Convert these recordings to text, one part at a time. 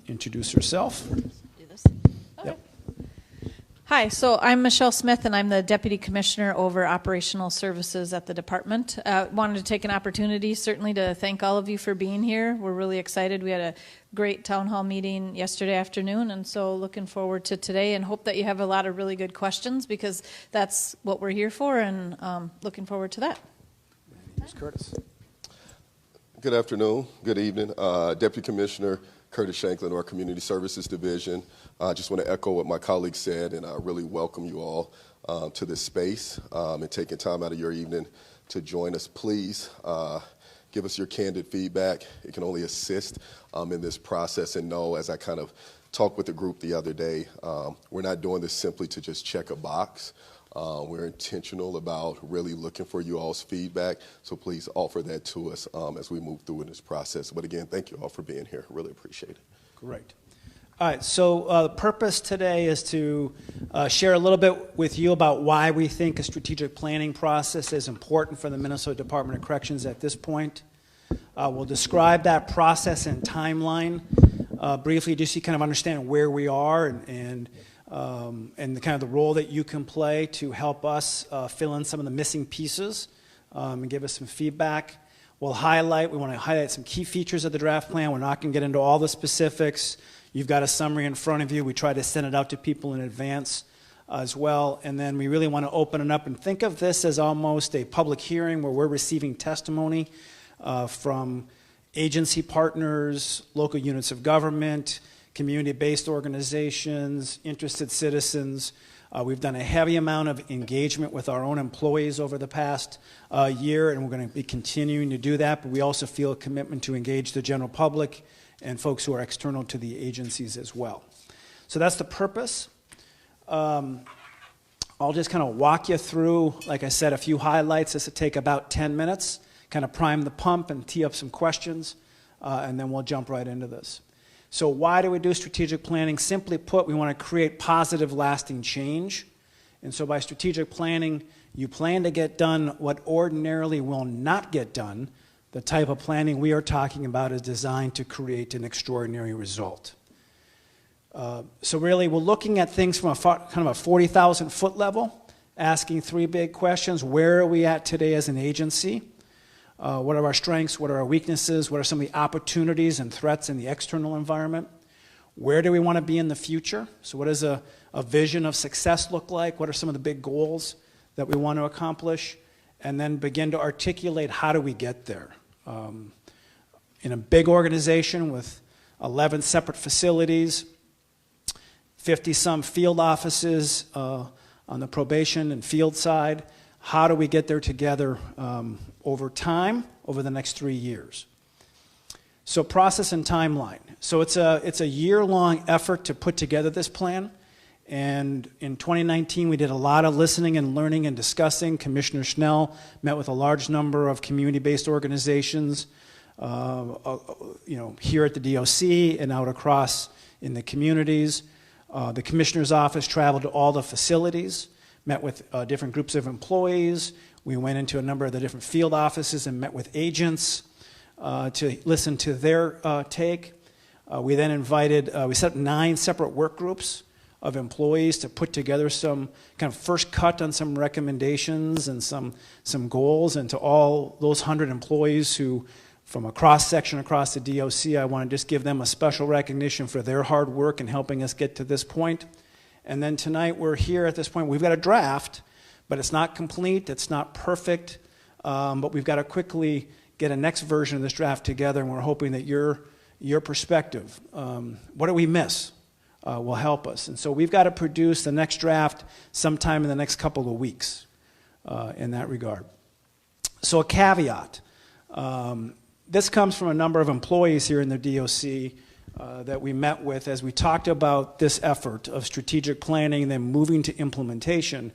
introduce herself. Do this. Yep. Hi, so I'm Michelle Smith, and I'm the Deputy Commissioner over Operational Services at the department. Wanted to take an opportunity, certainly, to thank all of you for being here. We're really excited. We had a great town hall meeting yesterday afternoon, and so looking forward to today, and hope that you have a lot of really good questions, because that's what we're here for, and looking forward to that. Ms. Curtis. Good afternoon, good evening. Deputy Commissioner Curtis Shanklin, our Community Services Division. I just want to echo what my colleague said, and I really welcome you all to this space and taking time out of your evening to join us. Please give us your candid feedback. It can only assist in this process. And know, as I kind of talked with the group the other day, we're not doing this simply to just check a box. We're intentional about really looking for you all's feedback, so please offer that to us as we move through in this process. But again, thank you all for being here. Really appreciate it. Great. All right, so the purpose today is to share a little bit with you about why we think a strategic planning process is important for the Minnesota Department of Corrections at this point. We'll describe that process and timeline briefly, just so you kind of understand where we are and the kind of the role that you can play to help us fill in some of the missing pieces and give us some feedback. We want to highlight some key features of the draft plan. We're not going to get into all the specifics. You've got a summary in front of you. We try to send it out to people in advance as well. And then we really want to open it up and think of this as almost a public hearing where we're receiving testimony from agency partners, local units of government, community-based organizations, interested citizens. We've done a heavy amount of engagement with our own employees over the past year, and we're going to be continuing to do that, but we also feel a commitment to engage the general public and folks who are external to the agencies as well. So that's the purpose. I'll just kind of walk you through, like I said, a few highlights. This will take about 10 minutes, kind of prime the pump and tee up some questions, and then we'll jump right into this. So why do we do strategic planning? Simply put, we want to create positive, lasting change. And so by strategic planning, you plan to get done what ordinarily will not get done. The type of planning we are talking about is designed to create an extraordinary result. So really, we're looking at things from kind of a 40,000-foot level, asking three big questions. Where are we at today as an agency? What are our strengths? What are our weaknesses? What are some of the opportunities and threats in the external environment? Where do we want to be in the future? So what does a vision of success look like? What are some of the big goals that we want to accomplish? And then begin to articulate how do we get there. In a big organization with 11 separate facilities, 50-some field offices on the probation and field side, how do we get there together over time, over the next 3 years? So process and timeline. So it's a year-long effort to put together this plan. And in 2019, we did a lot of listening and learning and discussing. Commissioner Schnell met with a large number of community-based organizations, here at the DOC and out across in the communities. The Commissioner's Office traveled to all the facilities, met with different groups of employees. We went into a number of the different field offices and met with agents to listen to their take. We then we set up 9 separate work groups of employees to put together some kind of first cut on some recommendations and some goals. And to all those 100 employees who, from a cross-section across the DOC, I want to just give them a special recognition for their hard work in helping us get to this point. And then tonight we're here at this point. We've got a draft, but it's not complete, it's not perfect, but we've got to quickly get a next version of this draft together, and we're hoping that your perspective, what do we miss, will help us. And so we've got to produce the next draft sometime in the next couple of weeks in that regard. So a caveat. This comes from a number of employees here in the DOC that we met with as we talked about this effort of strategic planning and then moving to implementation.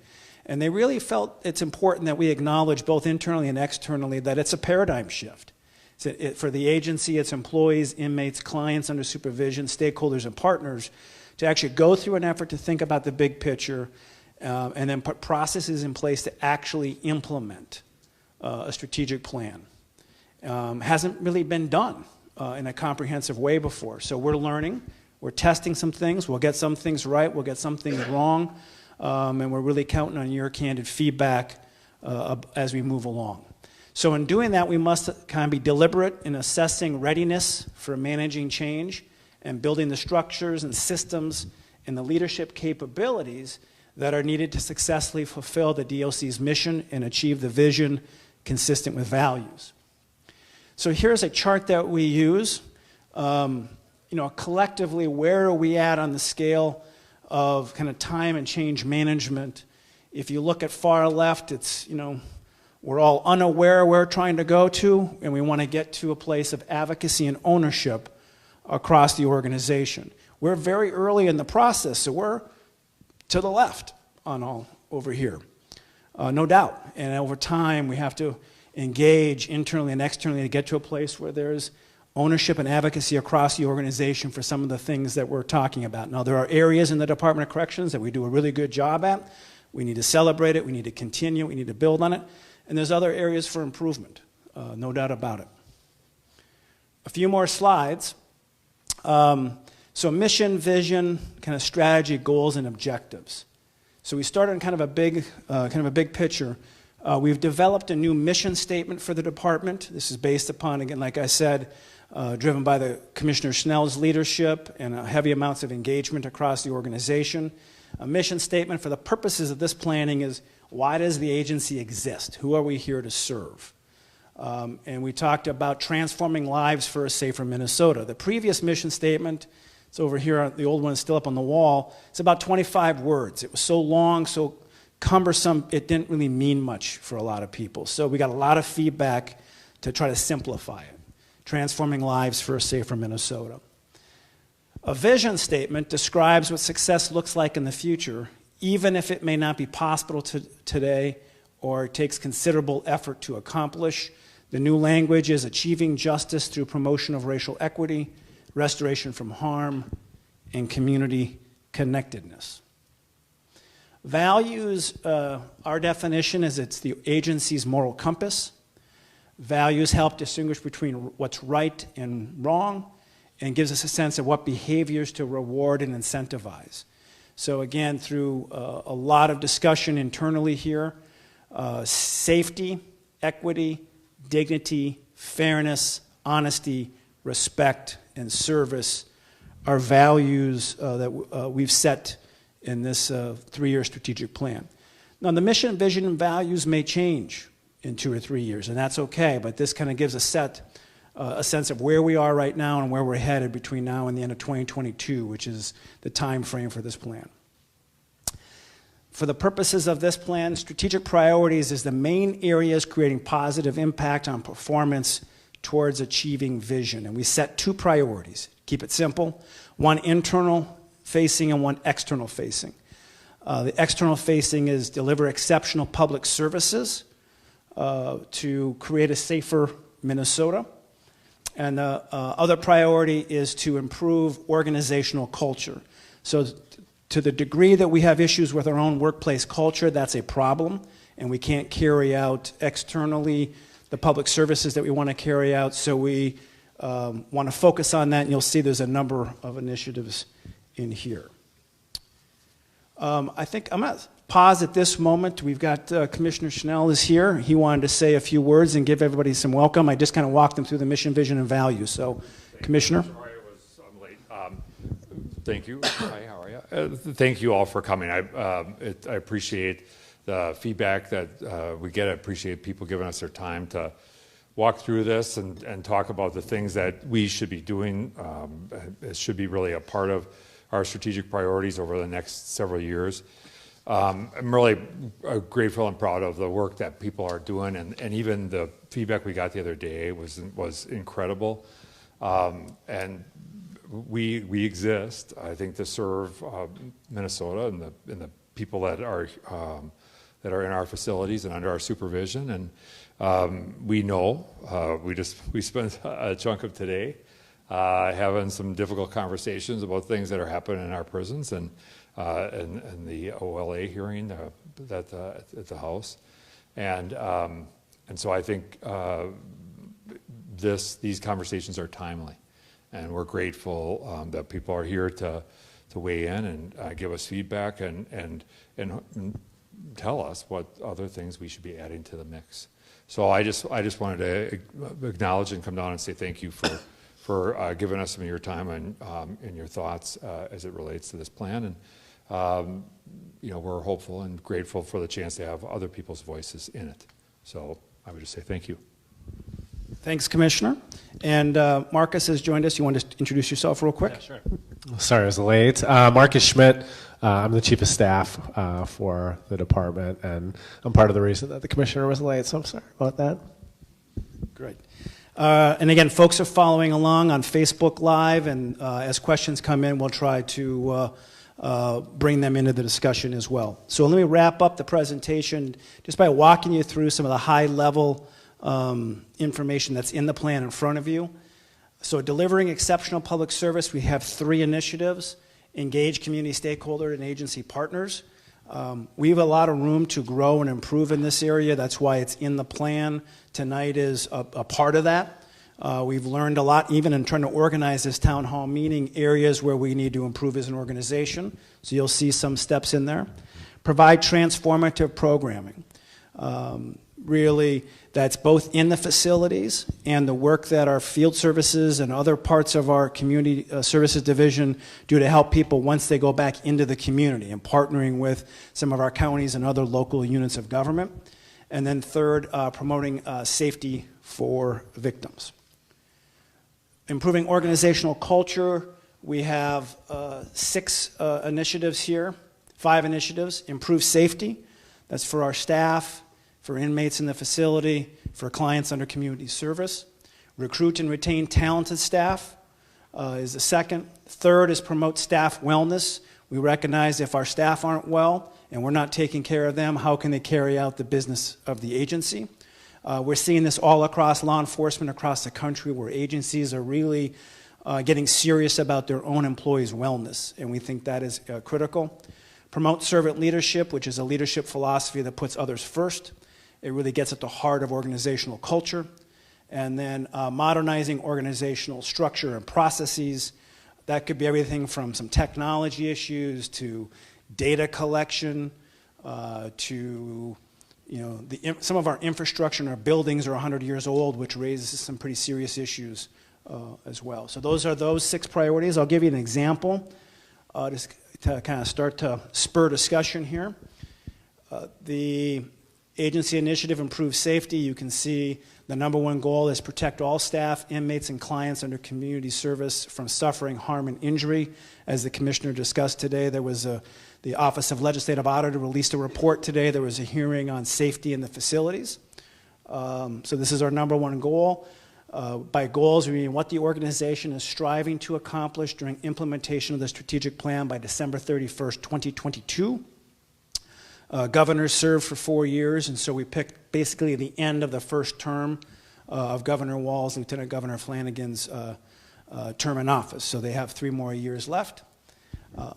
And they really felt it's important that we acknowledge both internally and externally that it's a paradigm shift. For the agency, its employees, inmates, clients under supervision, stakeholders, and partners to actually go through an effort to think about the big picture and then put processes in place to actually implement a strategic plan. Hasn't really been done in a comprehensive way before. So we're learning. We're testing some things. We'll get some things right. We'll get some things wrong. And we're really counting on your candid feedback as we move along. So in doing that, we must kind of be deliberate in assessing readiness for managing change and building the structures and systems and the leadership capabilities that are needed to successfully fulfill the DOC's mission and achieve the vision consistent with values. So here's a chart that we use. Collectively, where are we at on the scale of kind of time and change management? If you look at far left, it's, we're all unaware where we're trying to go to, and we want to get to a place of advocacy and ownership across the organization. We're very early in the process, so we're to the left on all over here, no doubt. And over time, we have to engage internally and externally to get to a place where there's ownership and advocacy across the organization for some of the things that we're talking about. Now, there are areas in the Department of Corrections that we do a really good job at. We need to celebrate it. We need to continue. We need to build on it. And there's other areas for improvement, no doubt about it. A few more slides. So mission, vision, kind of strategy, goals, and objectives. So we started on kind of a big picture. We've developed a new mission statement for the department. This is based upon, again, like I said, driven by the Commissioner Schnell's leadership and heavy amounts of engagement across the organization. A mission statement for the purposes of this planning is, why does the agency exist? Who are we here to serve? And we talked about transforming lives for a safer Minnesota. The previous mission statement, it's over here, the old one is still up on the wall, it's about 25 words. It was so long, so cumbersome, it didn't really mean much for a lot of people. So we got a lot of feedback to try to simplify it. Transforming lives for a safer Minnesota. A vision statement describes what success looks like in the future, even if it may not be possible today or it takes considerable effort to accomplish. The new language is achieving justice through promotion of racial equity, restoration from harm, and community connectedness. Values, our definition is it's the agency's moral compass. Values help distinguish between what's right and wrong and gives us a sense of what behaviors to reward and incentivize. So again, through a lot of discussion internally here, safety, equity, dignity, fairness, honesty, respect, and service are values that we've set in this 3-year strategic plan. Now, the mission, vision, and values may change in 2 or 3 years, and that's okay, but this kind of gives a sense of where we are right now and where we're headed between now and the end of 2022, which is the time frame for this plan. For the purposes of this plan, strategic priorities is the main areas creating positive impact on performance towards achieving vision. And we set 2 priorities. Keep it simple. One internal facing and one external facing. The external facing is deliver exceptional public services to create a safer Minnesota. And the other priority is to improve organizational culture. So to the degree that we have issues with our own workplace culture, that's a problem, and we can't carry out externally the public services that we want to carry out, so we want to focus on that, and you'll see there's a number of initiatives in here. I think I'm going to pause at this moment. We've got Commissioner Schnell is here. He wanted to say a few words and give everybody some welcome. I just kind of walked them through the mission, vision, and values. So, Commissioner. Sorry, I'm late. Thank you. Hi, how are you? Thank you all for coming. I appreciate the feedback that we get. I appreciate people giving us their time to walk through this and talk about the things that we should be doing. It should be really a part of our strategic priorities over the next several years. I'm really grateful and proud of the work that people are doing, and even the feedback we got the other day was incredible. And we exist, I think, to serve Minnesota and the people that are in our facilities and under our supervision. And we know we spent a chunk of today having some difficult conversations about things that are happening in our prisons and the OLA hearing at the House, and so I think these conversations are timely, And we're grateful that people are here to weigh in and give us feedback and tell us what other things we should be adding to the mix. So I just wanted to acknowledge and come down and say thank you for giving us some of your time and your thoughts as it relates to this plan. And we're hopeful and grateful for the chance to have other people's voices in it. So I would just say thank you. Thanks, Commissioner. And Marcus has joined us. You want to introduce yourself real quick? Yeah, sure. Sorry I was late. Marcus Schmidt. I'm the Chief of Staff for the department, and I'm part of the reason that the Commissioner was late, so I'm sorry about that. Great. And again, folks are following along on Facebook Live, and as questions come in, we'll try to bring them into the discussion as well. So let me wrap up the presentation just by walking you through some of the high-level information that's in the plan in front of you. So delivering exceptional public service, we have 3 initiatives: engage community stakeholder and agency partners. We have a lot of room to grow and improve in this area. That's why it's in the plan. Tonight is a part of that. We've learned a lot, even in trying to organize this town hall meeting, areas where we need to improve as an organization. So you'll see some steps in there. Provide transformative programming. Really, that's both in the facilities and the work that our field services and other parts of our community services division do to help people once they go back into the community, and partnering with some of our counties and other local units of government. And then third, promoting safety for victims. Improving organizational culture, we have 6 initiatives here, 5 initiatives. Improve safety, that's for our staff, for inmates in the facility, for clients under community service. Recruit and retain talented staff is the second. Third is promote staff wellness. We recognize if our staff aren't well and we're not taking care of them, how can they carry out the business of the agency? We're seeing this all across law enforcement across the country, where agencies are really getting serious about their own employees' wellness, and we think that is critical. Promote servant leadership, which is a leadership philosophy that puts others first. It really gets at the heart of organizational culture. And then modernizing organizational structure and processes. That could be everything from some technology issues to data collection to some of our infrastructure and our buildings are 100 years old, which raises some pretty serious issues as well. So those are those 6 priorities. I'll give you an example just to kind of start to spur discussion here. The agency initiative, Improve Safety, you can see the number 1 goal is protect all staff, inmates, and clients under community service from suffering, harm, and injury. As the Commissioner discussed today, there was the Office of Legislative Auditor released a report today. There was a hearing on safety in the facilities. So this is our number 1 goal. By goals, we mean what the organization is striving to accomplish during implementation of the strategic plan by December 31st, 2022. Governors served for 4 years, and so we picked basically the end of the first term of Governor Walz, Lieutenant Governor Flanagan's term in office. So they have 3 more years left.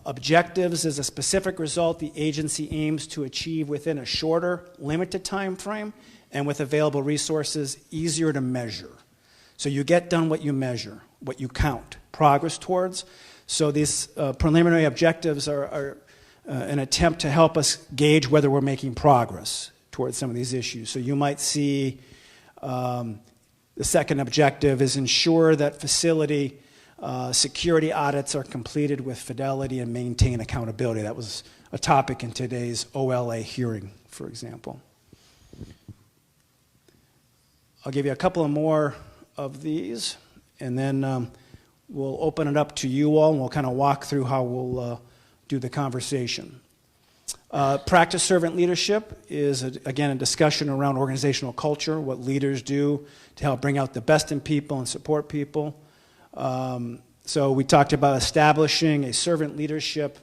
Objectives is a specific result the agency aims to achieve within a shorter, limited time frame, and with available resources, easier to measure. So you get done what you measure, what you count, progress towards. So these preliminary objectives are an attempt to help us gauge whether we're making progress towards some of these issues. So you might see the second objective is ensure that facility security audits are completed with fidelity and maintain accountability. That was a topic in today's OLA hearing, for example. I'll give you a couple of more of these, and then we'll open it up to you all, and we'll kind of walk through how we'll do the conversation. Practice servant leadership is, again, a discussion around organizational culture, what leaders do to help bring out the best in people and support people. So we talked about establishing a servant leadership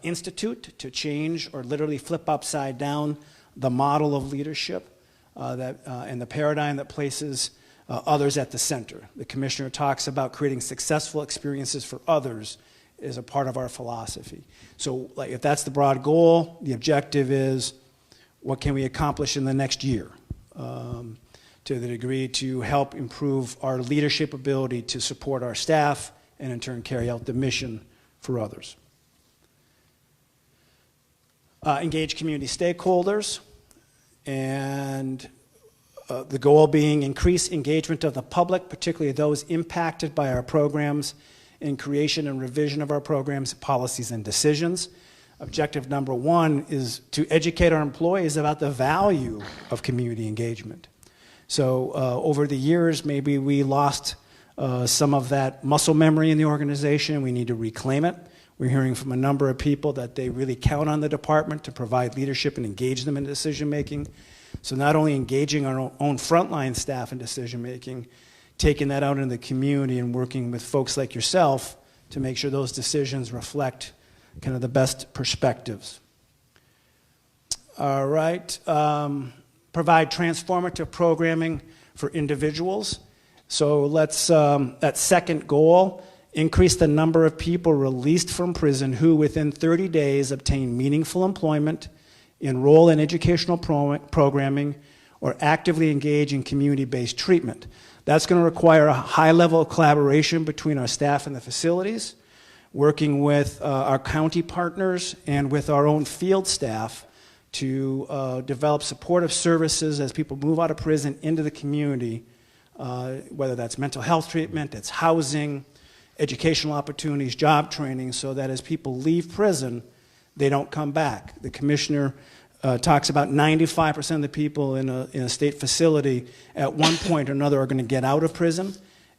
institute to change or literally flip upside down the model of leadership and the paradigm that places others at the center. The Commissioner talks about creating successful experiences for others is a part of our philosophy. So like, if that's the broad goal, the objective is what can we accomplish in the next year? to the degree to help improve our leadership ability to support our staff and in turn carry out the mission for others. Engage community stakeholders, and the goal being increase engagement of the public, particularly those impacted by our programs, in creation and revision of our programs, policies, and decisions. Objective number one is to educate our employees about the value of community engagement. So over the years, maybe we lost some of that muscle memory in the organization. We need to reclaim it. We're hearing from a number of people that they really count on the department to provide leadership and engage them in decision making. So not only engaging our own frontline staff in decision making, taking that out in the community and working with folks like yourself to make sure those decisions reflect kind of the best perspectives. All right. Provide transformative programming for individuals. So let's, that second goal, increase the number of people released from prison who within 30 days obtain meaningful employment, enroll in educational programming, or actively engage in community-based treatment. That's going to require a high level of collaboration between our staff and the facilities, working with our county partners and with our own field staff to develop supportive services as people move out of prison into the community, whether that's mental health treatment, it's housing, educational opportunities, job training, so that as people leave prison, they don't come back. The commissioner talks about 95% of the people in a state facility at one point or another are going to get out of prison.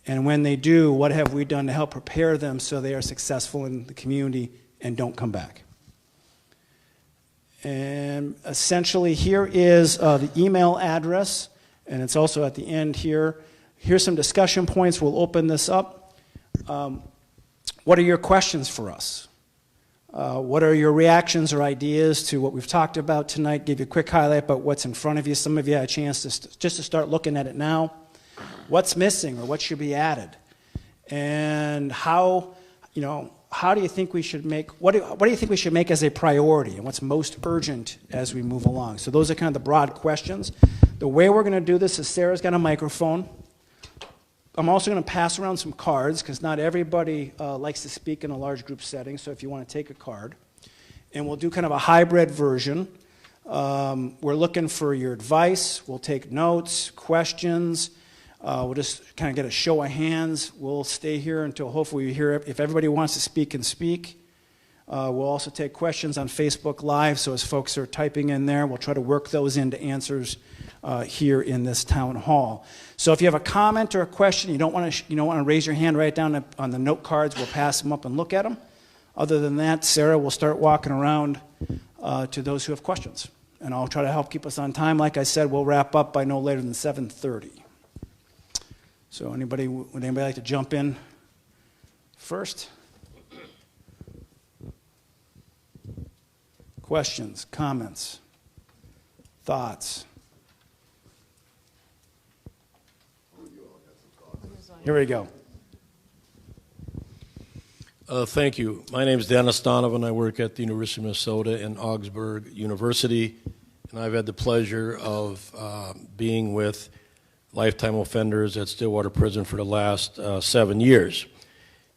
And when they do, what have we done to help prepare them so they are successful in the community and don't come back? And essentially, here is the email address, and it's also at the end here. Here's some discussion points. We'll open this up. What are your questions for us? What are your reactions or ideas to what we've talked about tonight? Give you a quick highlight about what's in front of you. Some of you had a chance to just to start looking at it now. What's missing or what should be added? And how do you think we should make, what do you think we should make as a priority and what's most urgent as we move along? So those are kind of the broad questions. The way we're going to do this is Sarah's got a microphone. I'm also going to pass around some cards because not everybody likes to speak in a large group setting, so if you want to take a card. And we'll do kind of a hybrid version. We're looking for your advice. We'll take notes, questions. We'll just kind of get a show of hands. We'll stay here until hopefully we hear if everybody wants to speak can speak. We'll also take questions on Facebook Live, so as folks are typing in there, we'll try to work those into answers here in this town hall. So if you have a comment or a question, you don't want to raise your hand, write it down on the note cards. We'll pass them up and look at them. Other than that, Sarah will start walking around to those who have questions, and I'll try to help keep us on time. Like I said, we'll wrap up by no later than 7:30. So would anybody like to jump in first? Questions, comments, thoughts? Here we go. Thank you. My name is Dennis Donovan. I work at the University of Minnesota in Augsburg University, and I've had the pleasure of being with lifetime offenders at Stillwater Prison for the last 7 years,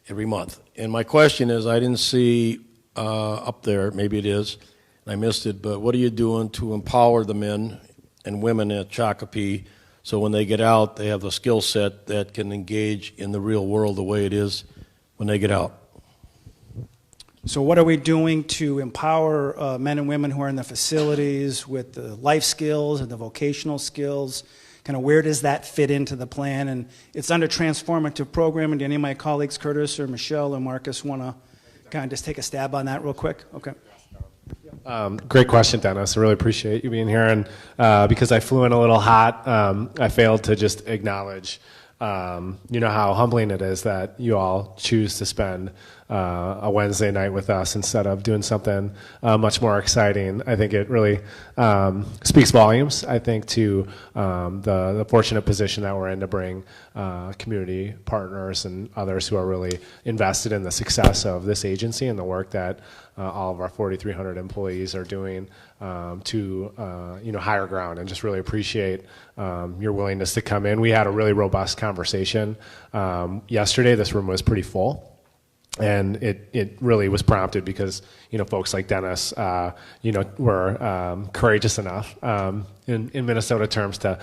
every month. And my question is, I didn't see up there, maybe it is, and I missed it, but what are you doing to empower the men and women at Shakopee so when they get out, they have the skill set that can engage in the real world the way it is when they get out? So what are we doing to empower men and women who are in the facilities with the life skills and the vocational skills? Kind of where does that fit into the plan? And it's under transformative programming. Do any of my colleagues, Curtis or Michelle or Marcus, want to kind of just take a stab on that real quick? Okay. Great question, Dennis. I really appreciate you being here. And because I flew in a little hot, I failed to just acknowledge how humbling it is that you all choose to spend a Wednesday night with us instead of doing something much more exciting. I think it really speaks volumes, I think, to the fortunate position that we're in to bring community partners and others who are really invested in the success of this agency and the work that all of our 4,300 employees are doing to higher ground, and just really appreciate your willingness to come in. We had a really robust conversation yesterday. This room was pretty full. And it really was prompted because, folks like Dennis, were courageous enough in Minnesota terms to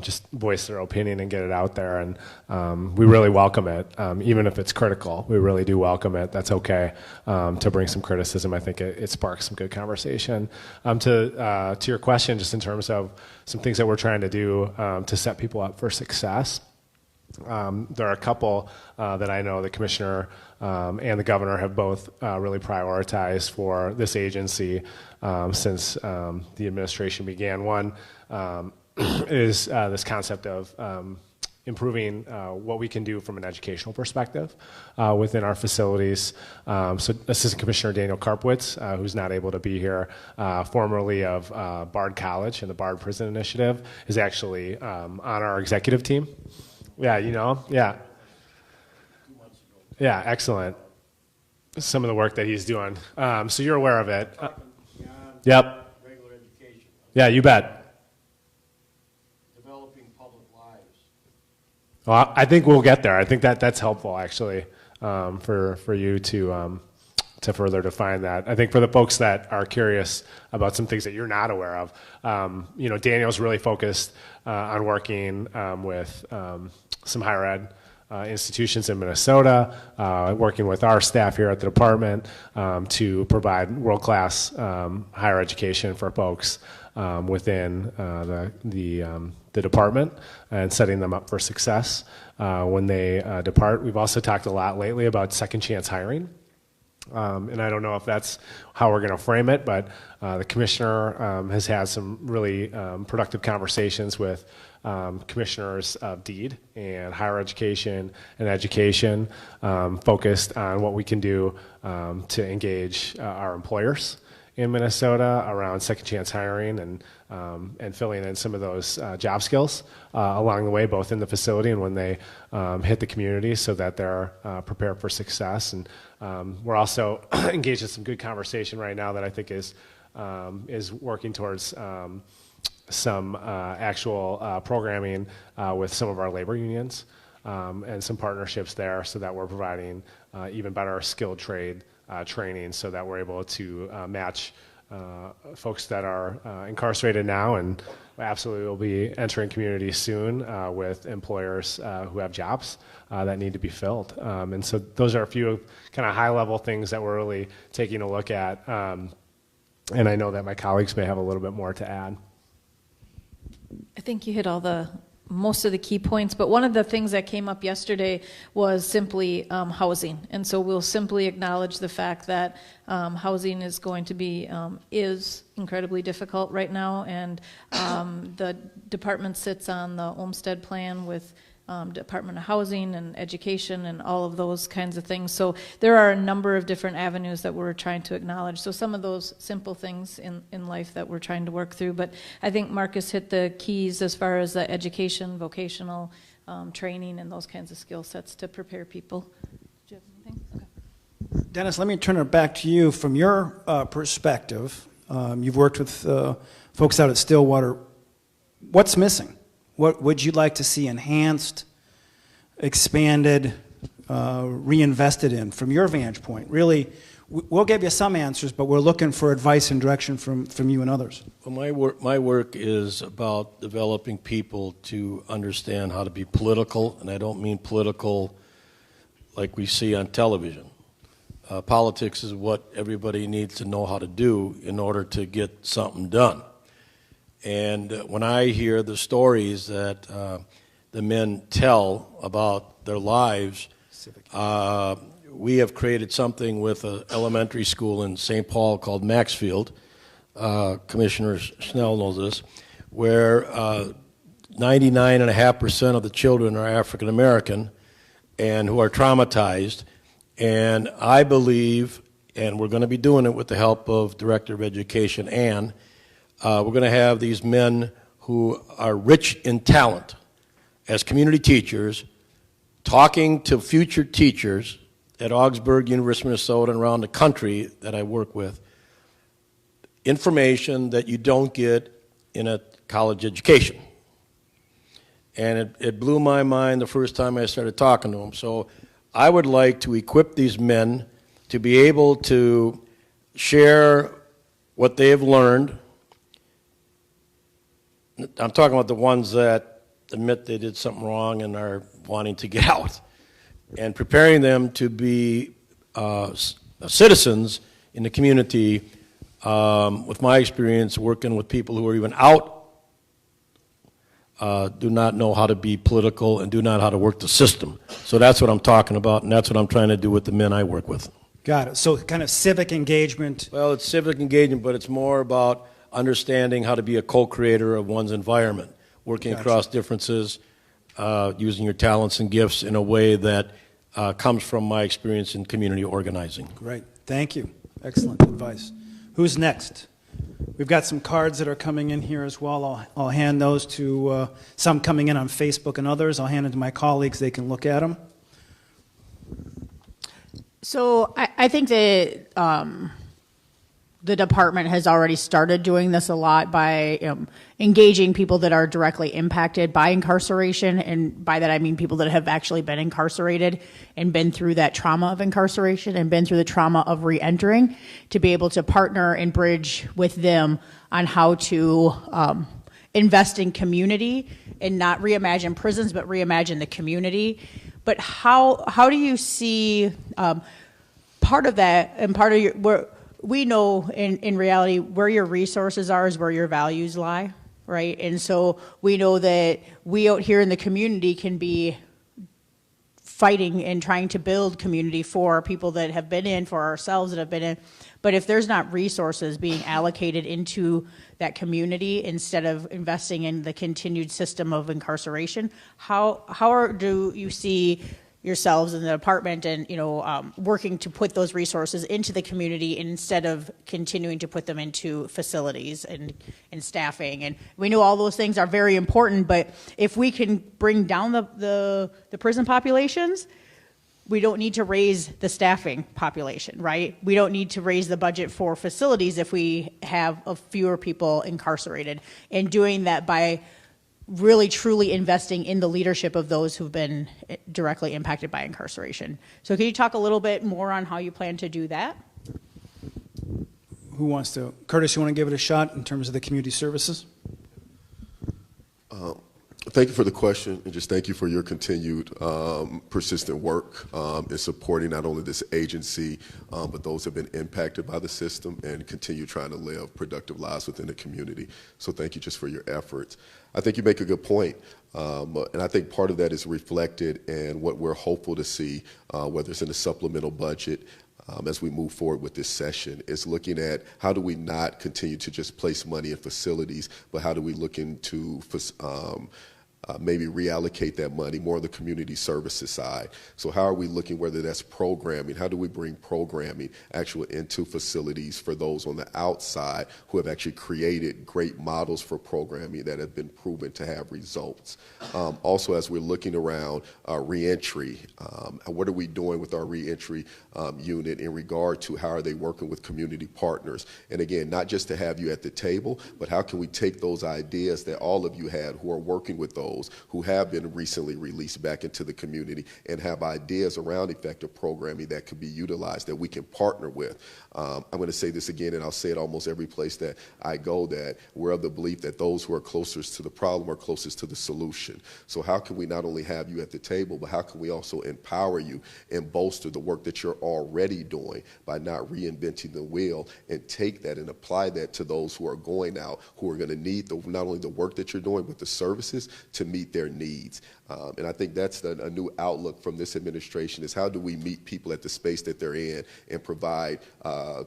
just voice their opinion and get it out there. And we really welcome it, even if it's critical. We really do welcome it. That's okay to bring some criticism. I think it sparks some good conversation. To your question, just in terms of some things that we're trying to do to set people up for success. There are a couple that I know the commissioner and the governor have both really prioritized for this agency since the administration began. One is this concept of improving what we can do from an educational perspective within our facilities. So Assistant Commissioner Daniel Karpwitz, who's not able to be here, formerly of Bard College and the Bard Prison Initiative, is actually on our executive team. Yeah, yeah. Yeah, excellent. Some of the work that he's doing. So you're aware of it. Yep. Regular education. Yeah, you bet. Developing public lives. Well, I think we'll get there. I think that's helpful, actually, for you to further define that. I think for the folks that are curious about some things that you're not aware of, Daniel's really focused on working with some higher ed institutions in Minnesota, working with our staff here at the department to provide world-class higher education for folks within the department and setting them up for success when they depart. We've also talked a lot lately about second chance hiring. And I don't know if that's how we're going to frame it, but the commissioner has had some really productive conversations with commissioners of DEED and higher education and education, focused on what we can do to engage our employers in Minnesota around second chance hiring and filling in some of those job skills along the way, both in the facility and when they hit the community, so that they're prepared for success. And we're also engaged in some good conversation right now that I think is working towards some actual programming with some of our labor unions and some partnerships there, so that we're providing even better skilled trade training, so that we're able to match folks that are incarcerated now and absolutely will be entering communities soon with employers who have jobs that need to be filled. And so those are a few kind of high-level things that we're really taking a look at. And I know that my colleagues may have a little bit more to add. I think you hit most of the key points, but one of the things that came up yesterday was simply housing. And so we'll simply acknowledge the fact that housing is going to be, is incredibly difficult right now, and the department sits on the Olmstead plan with Department of Housing and Education and all of those kinds of things. So there are a number of different avenues that we're trying to acknowledge. So some of those simple things in life that we're trying to work through. But I think Marcus hit the keys as far as the education, vocational training, and those kinds of skill sets to prepare people. Do you have anything? Okay. Dennis, let me turn it back to you. From your perspective, you've worked with folks out at Stillwater. What's missing? What would you like to see enhanced, expanded, reinvested in from your vantage point? Really, we'll give you some answers, but we're looking for advice and direction from you and others. Well, my work is about developing people to understand how to be political, and I don't mean political like we see on television. Politics is what everybody needs to know how to do in order to get something done. And when I hear the stories that the men tell about their lives, we have created something with an elementary school in St. Paul called Maxfield. Commissioner Schnell knows this, where 99.5% of the children are African American and who are traumatized, And I believe, and we're going to be doing it with the help of Director of Education, Ann, we're going to have these men who are rich in talent as community teachers talking to future teachers at Augsburg, University of Minnesota, and around the country that I work with, information that you don't get in a college education. And it blew my mind the first time I started talking to them. So I would like to equip these men to be able to share what they have learned. I'm talking about the ones that admit they did something wrong and are wanting to get out, and preparing them to be citizens in the community. With my experience working with people who are even out, do not know how to be political and do not know how to work the system. So that's what I'm talking about, and that's what I'm trying to do with the men I work with. Got it. So kind of civic engagement. Well, it's civic engagement, but it's more about understanding how to be a co-creator of one's environment, working across differences, using your talents and gifts in a way that comes from my experience in community organizing. Great. Thank you. Excellent advice. Who's next? We've got some cards that are coming in here as well. I'll hand those to some coming in on Facebook and others. I'll hand them to my colleagues. They can look at them. So I think that the department has already started doing this a lot by engaging people that are directly impacted by incarceration, and by that I mean people that have actually been incarcerated and been through that trauma of incarceration and been through the trauma of re-entering, to be able to partner and bridge with them on how to invest in community and not reimagine prisons, but reimagine the community. But how do you see part of that, and part of your we know in reality where your resources are is where your values lie, right? And so we know that we out here in the community can be fighting and trying to build community for people that have been in, for ourselves that have been in. But if there's not resources being allocated into that community instead of investing in the continued system of incarceration, do you see yourselves in the department and working to put those resources into the community instead of continuing to put them into facilities and staffing? And we know all those things are very important, but if we can bring down the prison populations, we don't need to raise the staffing population, right? We don't need to raise the budget for facilities if we have fewer people incarcerated, and doing that by really truly investing in the leadership of those who've been directly impacted by incarceration. So can you talk a little bit more on how you plan to do that? Who wants to? Curtis, you want to give it a shot in terms of the community services? Thank you for the question, and just thank you for your continued persistent work in supporting not only this agency, but those who have been impacted by the system and continue trying to live productive lives within the community. So thank you just for your efforts. I think you make a good point, and I think part of that is reflected in what we're hopeful to see, whether it's in the supplemental budget, as we move forward with this session, is looking at how do we not continue to just place money in facilities, but how do we look into maybe reallocate that money more on the community services side. So how are we looking, whether that's programming, how do we bring programming actually into facilities for those on the outside who have actually created great models for programming that have been proven to have results. Also, as we're looking around reentry, what are we doing with our reentry unit in regard to how are they working with community partners? And again, not just to have you at the table, but how can we take those ideas that all of you had who are working with those who have been recently released back into the community and have ideas around effective programming that could be utilized, that we can partner with. I'm going to say this again, and I'll say it almost every place that I go, that we're of the belief that those who are closest to the problem are closest to the solution. So how can we not only have you at the table, but how can we also empower you and bolster the work that you're already doing by not reinventing the wheel, and take that and apply that to those who are going out, who are going to need not only the work that you're doing, but the services to meet their needs. And I think that's a new outlook from this administration is how do we meet people at the space that they're in and provide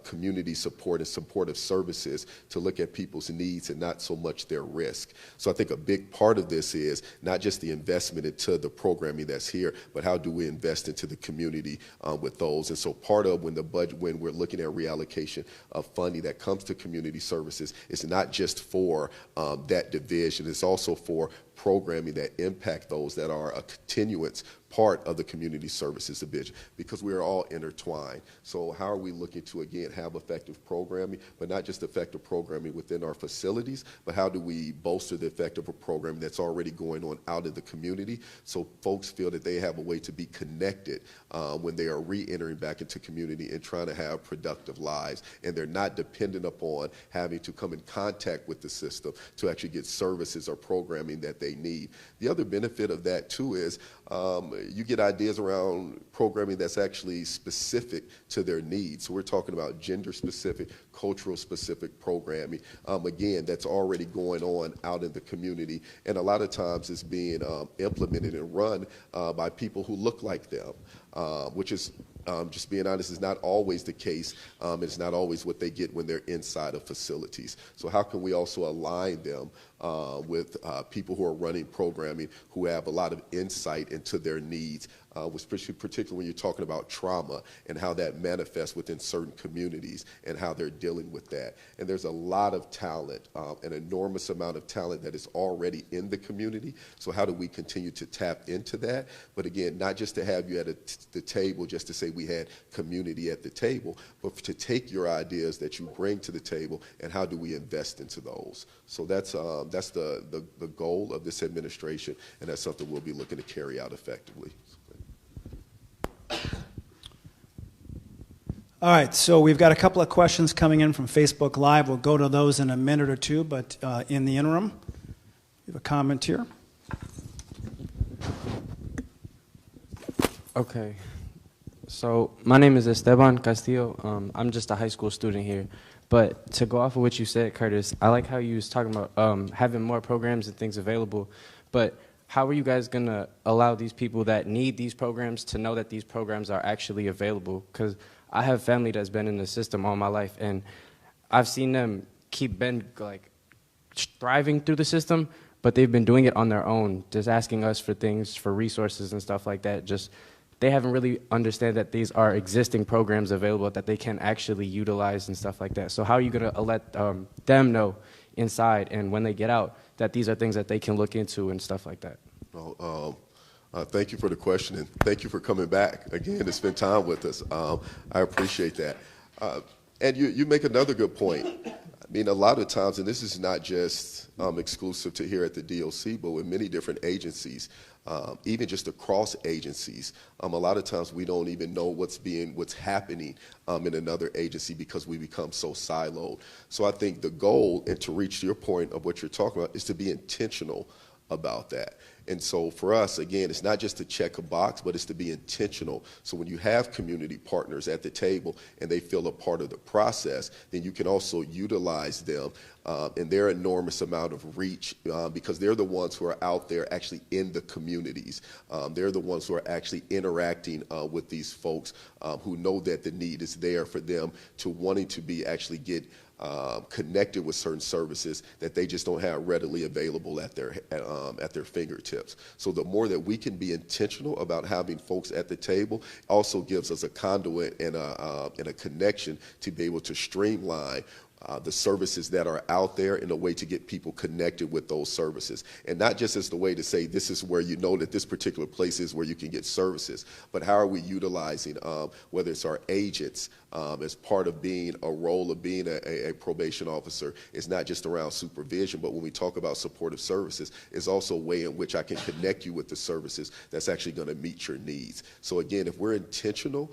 community support and supportive services to look at people's needs and not so much their risk. So I think a big part of this is not just the investment into the programming that's here, but how do we invest into the community with those. And so part of when we're looking at reallocation of funding that comes to community services, it's not just for that division, it's also for programming that impact those that are a continuance part of the community services division, because we are all intertwined. So how are we looking to, again, have effective programming, but not just effective programming within our facilities, but how do we bolster the effective programming that's already going on out in the community so folks feel that they have a way to be connected when they are re-entering back into community and trying to have productive lives, and they're not dependent upon having to come in contact with the system to actually get services or programming that they need. The other benefit of that, too, is you get ideas around programming that's actually specific to their needs. So we're talking about gender-specific, cultural-specific programming, again, that's already going on out in the community. And a lot of times it's being implemented and run by people who look like them, which is, just being honest, is not always the case. It's not always what they get when they're inside of facilities. So how can we also align them with people who are running programming who have a lot of insight into their needs, particularly when you're talking about trauma and how that manifests within certain communities and how they're dealing with that. And there's a lot of talent, an enormous amount of talent that is already in the community. So how do we continue to tap into that? But again, not just to have you at the table just to say we had community at the table, but to take your ideas that you bring to the table and how do we invest into those. So that's the goal of this administration, and that's something we'll be looking to carry out effectively. All right, so we've got a couple of questions coming in from Facebook Live. We'll go to those in a minute or two, but in the interim, we have a comment here. Okay. So my name is Esteban Castillo. I'm just a high school student here. But to go off of what you said, Curtis, I like how you was talking about having more programs and things available. But how are you guys going to allow these people that need these programs to know that these programs are actually available? Because I have family that's been in the system all my life, and I've seen them thriving through the system, but they've been doing it on their own, just asking us for things, for resources and stuff like that. They haven't really understand that these are existing programs available that they can actually utilize and stuff like that. So how are you going to let them know inside and when they get out that these are things that they can look into and stuff like that? Well, thank you for the question, and thank you for coming back again to spend time with us. I appreciate that. And you make another good point. I mean, a lot of times, and this is not just exclusive to here at the DOC, but with many different agencies, even just across agencies, a lot of times we don't even know what's happening in another agency because we become so siloed. So I think the goal, and to reach your point of what you're talking about, is to be intentional about that. And so for us, again, it's not just to check a box, but it's to be intentional. So when you have community partners at the table and they feel a part of the process, then you can also utilize them and their enormous amount of reach because they're the ones who are out there actually in the communities. They're the ones who are actually interacting with these folks who know that the need is there for them to wanting to be actually get connected with certain services that they just don't have readily available at their fingertips. So the more that we can be intentional about having folks at the table also gives us a conduit and a connection to be able to streamline the services that are out there in a way to get people connected with those services. And not just as the way to say this is where you know that this particular place is where you can get services, but how are we utilizing, whether it's our agents, as part of being a role of being a probation officer. It's not just around supervision, but when we talk about supportive services, it's also a way in which I can connect you with the services that's actually going to meet your needs. So again, if we're intentional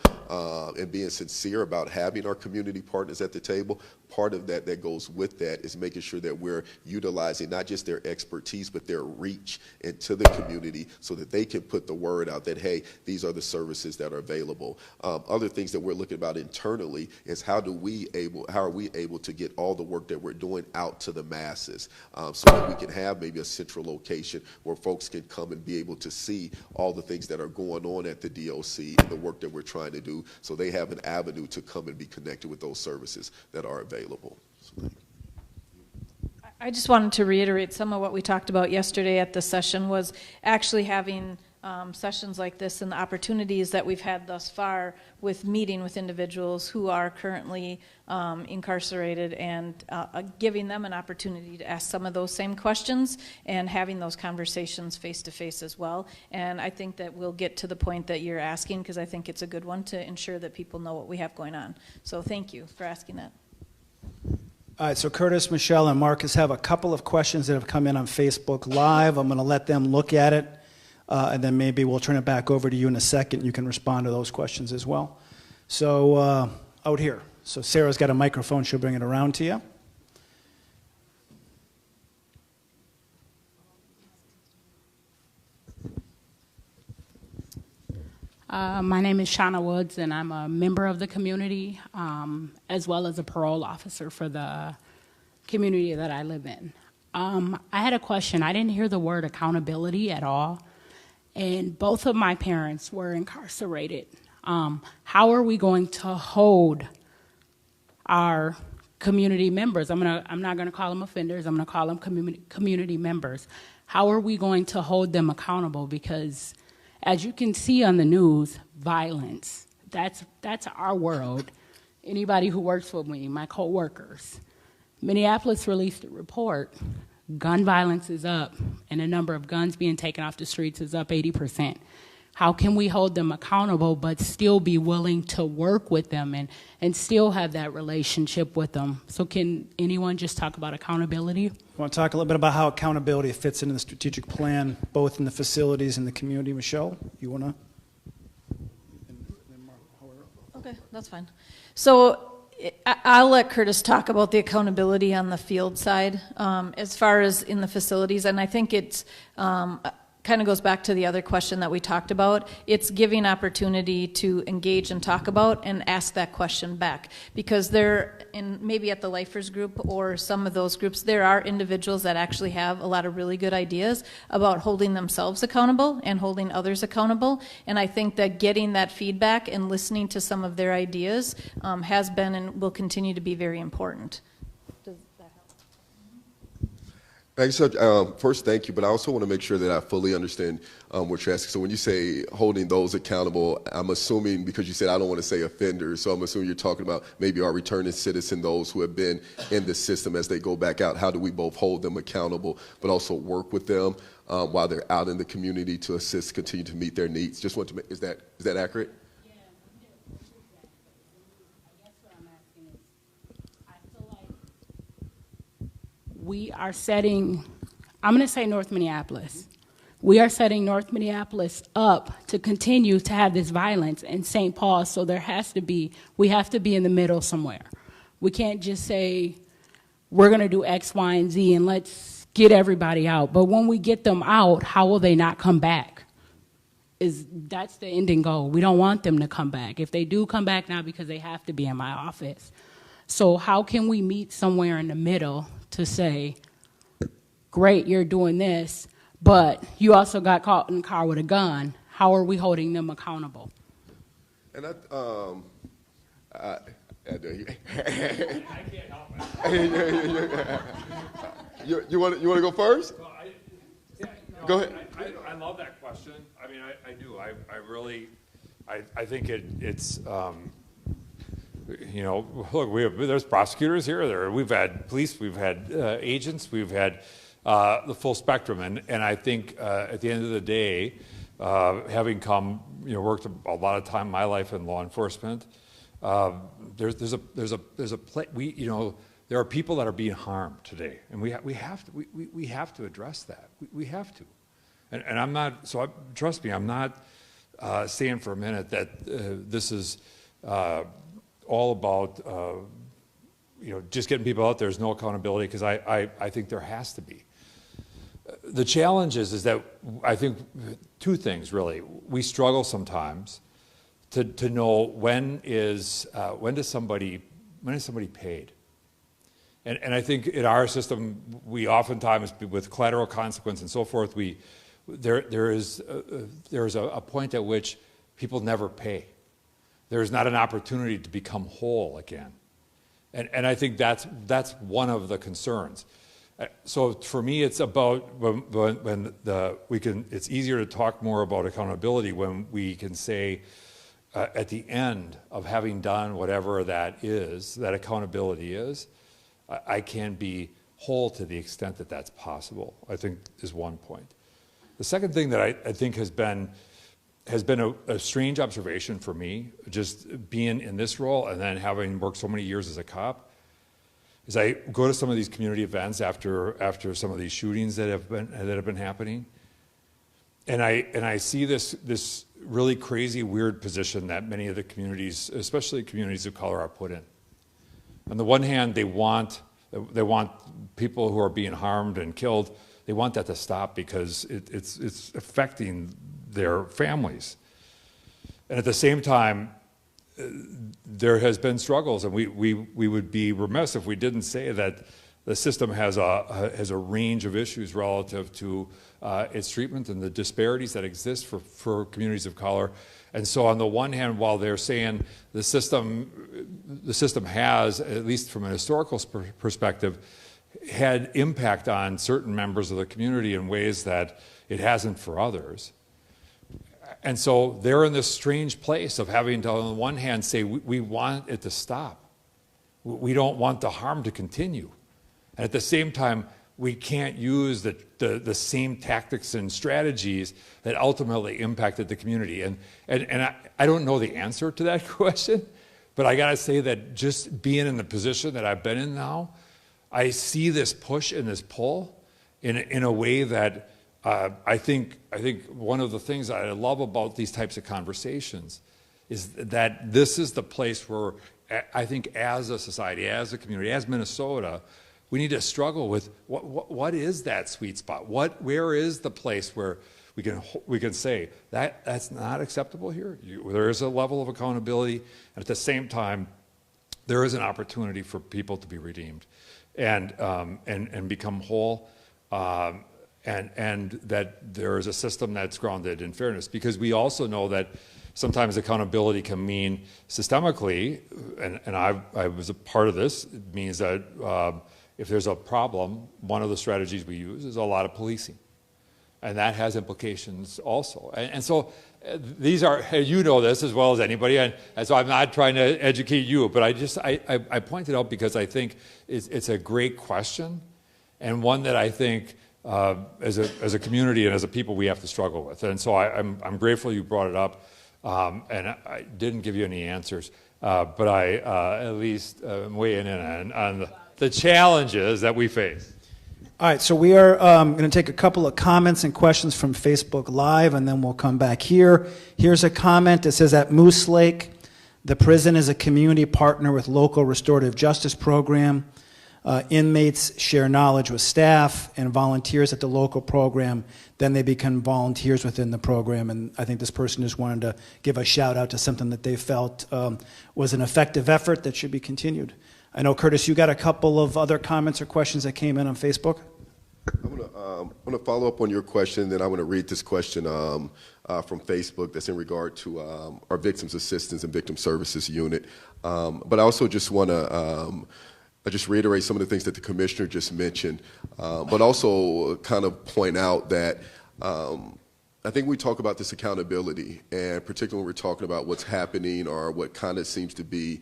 and being sincere about having our community partners at the table, part of of that goes with that is making sure that we're utilizing not just their expertise, but their reach into the community so that they can put the word out that, hey, these are the services that are available. Other things that we're looking about internally is how are we able to get all the work that we're doing out to the masses, so that we can have maybe a central location where folks can come and be able to see all the things that are going on at the DOC and the work that we're trying to do, so they have an avenue to come and be connected with those services that are available. So, I just wanted to reiterate some of what we talked about yesterday at the session was actually having sessions like this and the opportunities that we've had thus far with meeting with individuals who are currently incarcerated and giving them an opportunity to ask some of those same questions and having those conversations face to face as well. And I think that we'll get to the point that you're asking, because I think it's a good one to ensure that people know what we have going on. So thank you for asking that. All right, so Curtis, Michelle, and Marcus have a couple of questions that have come in on Facebook Live. I'm going to let them look at it, and then maybe we'll turn it back over to you in a second. You can respond to those questions as well. So out here. So Sarah's got a microphone. She'll bring it around to you. My name is Shauna Woods, and I'm a member of the community, as well as a parole officer for the community that I live in. I had a question. I didn't hear the word accountability at all, and both of my parents were incarcerated. How are we going to hold our community members? I'm not going to call them offenders. I'm going to call them community members. How are we going to hold them accountable? Because as you can see on the news, violence, that's our world. Anybody who works with me, my coworkers. Minneapolis released a report. Gun violence is up, and the number of guns being taken off the streets is up 80%. How can we hold them accountable but still be willing to work with them and still have that relationship with them? So can anyone just talk about accountability? You want to talk a little bit about how accountability fits into the strategic plan, both in the facilities and the community? Michelle, you want to? Okay, that's fine. So I'll let Curtis talk about the accountability on the field side as far as in the facilities, and I think it's kind of goes back to the other question that we talked about. It's giving opportunity to engage and talk about and ask that question back, because there, in maybe at the Lifers group or some of those groups, there are individuals that actually have a lot of really good ideas about holding themselves accountable and holding others accountable. And I think that getting that feedback and listening to some of their ideas has been and will continue to be very important. Like I said, first, thank you, but I also want to make sure that I fully understand what you're asking. So when you say holding those accountable, I'm assuming, because you said I don't want to say offenders, so I'm assuming you're talking about maybe our returning citizen, those who have been in the system as they go back out. How do we both hold them accountable, but also work with them while they're out in the community to assist, continue to meet their needs? Just want to make, is that accurate? We are setting, I'm going to say North Minneapolis. We are setting North Minneapolis up to continue to have this violence in St. Paul, so we have to be in the middle somewhere. We can't just say, we're going to do X, Y, and Z, and let's get everybody out. But when we get them out, how will they not come back? That's the ending goal. We don't want them to come back. If they do come back now, because they have to be in my office. So how can we meet somewhere in the middle to say, great, you're doing this, but you also got caught in the car with a gun. How are we holding them accountable? And I can't help it. You want to go first? Go ahead. I love that question. I mean, I do. I really, I think it's. You know, look, there's prosecutors here. We've had police, we've had agents, we've had the full spectrum, and I think at the end of the day, having worked a lot of time in my life in law enforcement, there are people that are being harmed today, and we have to address that. We have to, and I'm not. So trust me, I'm not saying for a minute that this is. All about just getting people out there is no accountability, because I think there has to be. The challenge is that I think two things really. We struggle sometimes to know when is somebody paid. And I think in our system, we oftentimes, with collateral consequence and so forth, there is a point at which people never pay. There is not an opportunity to become whole again. And I think that's one of the concerns. So for me, it's about it's easier to talk more about accountability when we can say, at the end of having done whatever that accountability is, I can be whole to the extent that that's possible, I think is one point. The second thing that I think has been a strange observation for me, just being in this role and then having worked so many years as a cop, is I go to some of these community events after some of these shootings that have been happening, and I see this really crazy, weird position that many of the communities, especially communities of color, are put in. On the one hand, they want people who are being harmed and killed, they want that to stop because it's affecting their families. And at the same time, there has been struggles, and we would be remiss if we didn't say that the system has a range of issues relative to its treatment and the disparities that exist for communities of color. And so on the one hand, while they're saying the system has, at least from an historical perspective, had impact on certain members of the community in ways that it hasn't for others. And so they're in this strange place of having to, on the one hand, say, we want it to stop. We don't want the harm to continue. And at the same time, we can't use the same tactics and strategies that ultimately impacted the community. And I don't know the answer to that question, but I got to say that just being in the position that I've been in now, I see this push and this pull in a way that I think one of the things I love about these types of conversations is that this is the place where I think as a society, as a community, as Minnesota, we need to struggle with what is that sweet spot? Where is the place where we can say that's not acceptable here? There is a level of accountability, and at the same time, there is an opportunity for people to be redeemed and become whole, and that there is a system that's grounded in fairness. Because we also know that sometimes accountability can mean systemically, and I was a part of this. It means that if there's a problem, one of the strategies we use is a lot of policing. And that has implications also. And so these are, you know this as well as anybody, and so I'm not trying to educate you, but I point it out because I think it's a great question, and one that I think as a community and as a people we have to struggle with. And so I'm grateful you brought it up, and I didn't give you any answers, but I at least weigh in on the challenges that we face. All right, so we are going to take a couple of comments and questions from Facebook Live, and then we'll come back here. Here's a comment. It says, at Moose Lake, the prison is a community partner with local restorative justice program. Inmates share knowledge with staff and volunteers at the local program. Then they become volunteers within the program. And I think this person just wanted to give a shout out to something that they felt was an effective effort that should be continued. I know, Curtis, you got a couple of other comments or questions that came in on Facebook. I'm going to follow up on your question, then I want to read this question from Facebook that's in regard to our Victims Assistance and Victim Services Unit. But I also just want to just reiterate some of the things that the Commissioner just mentioned, but also kind of point out that I think we talk about this accountability, and particularly when we're talking about what's happening or what kind of seems to be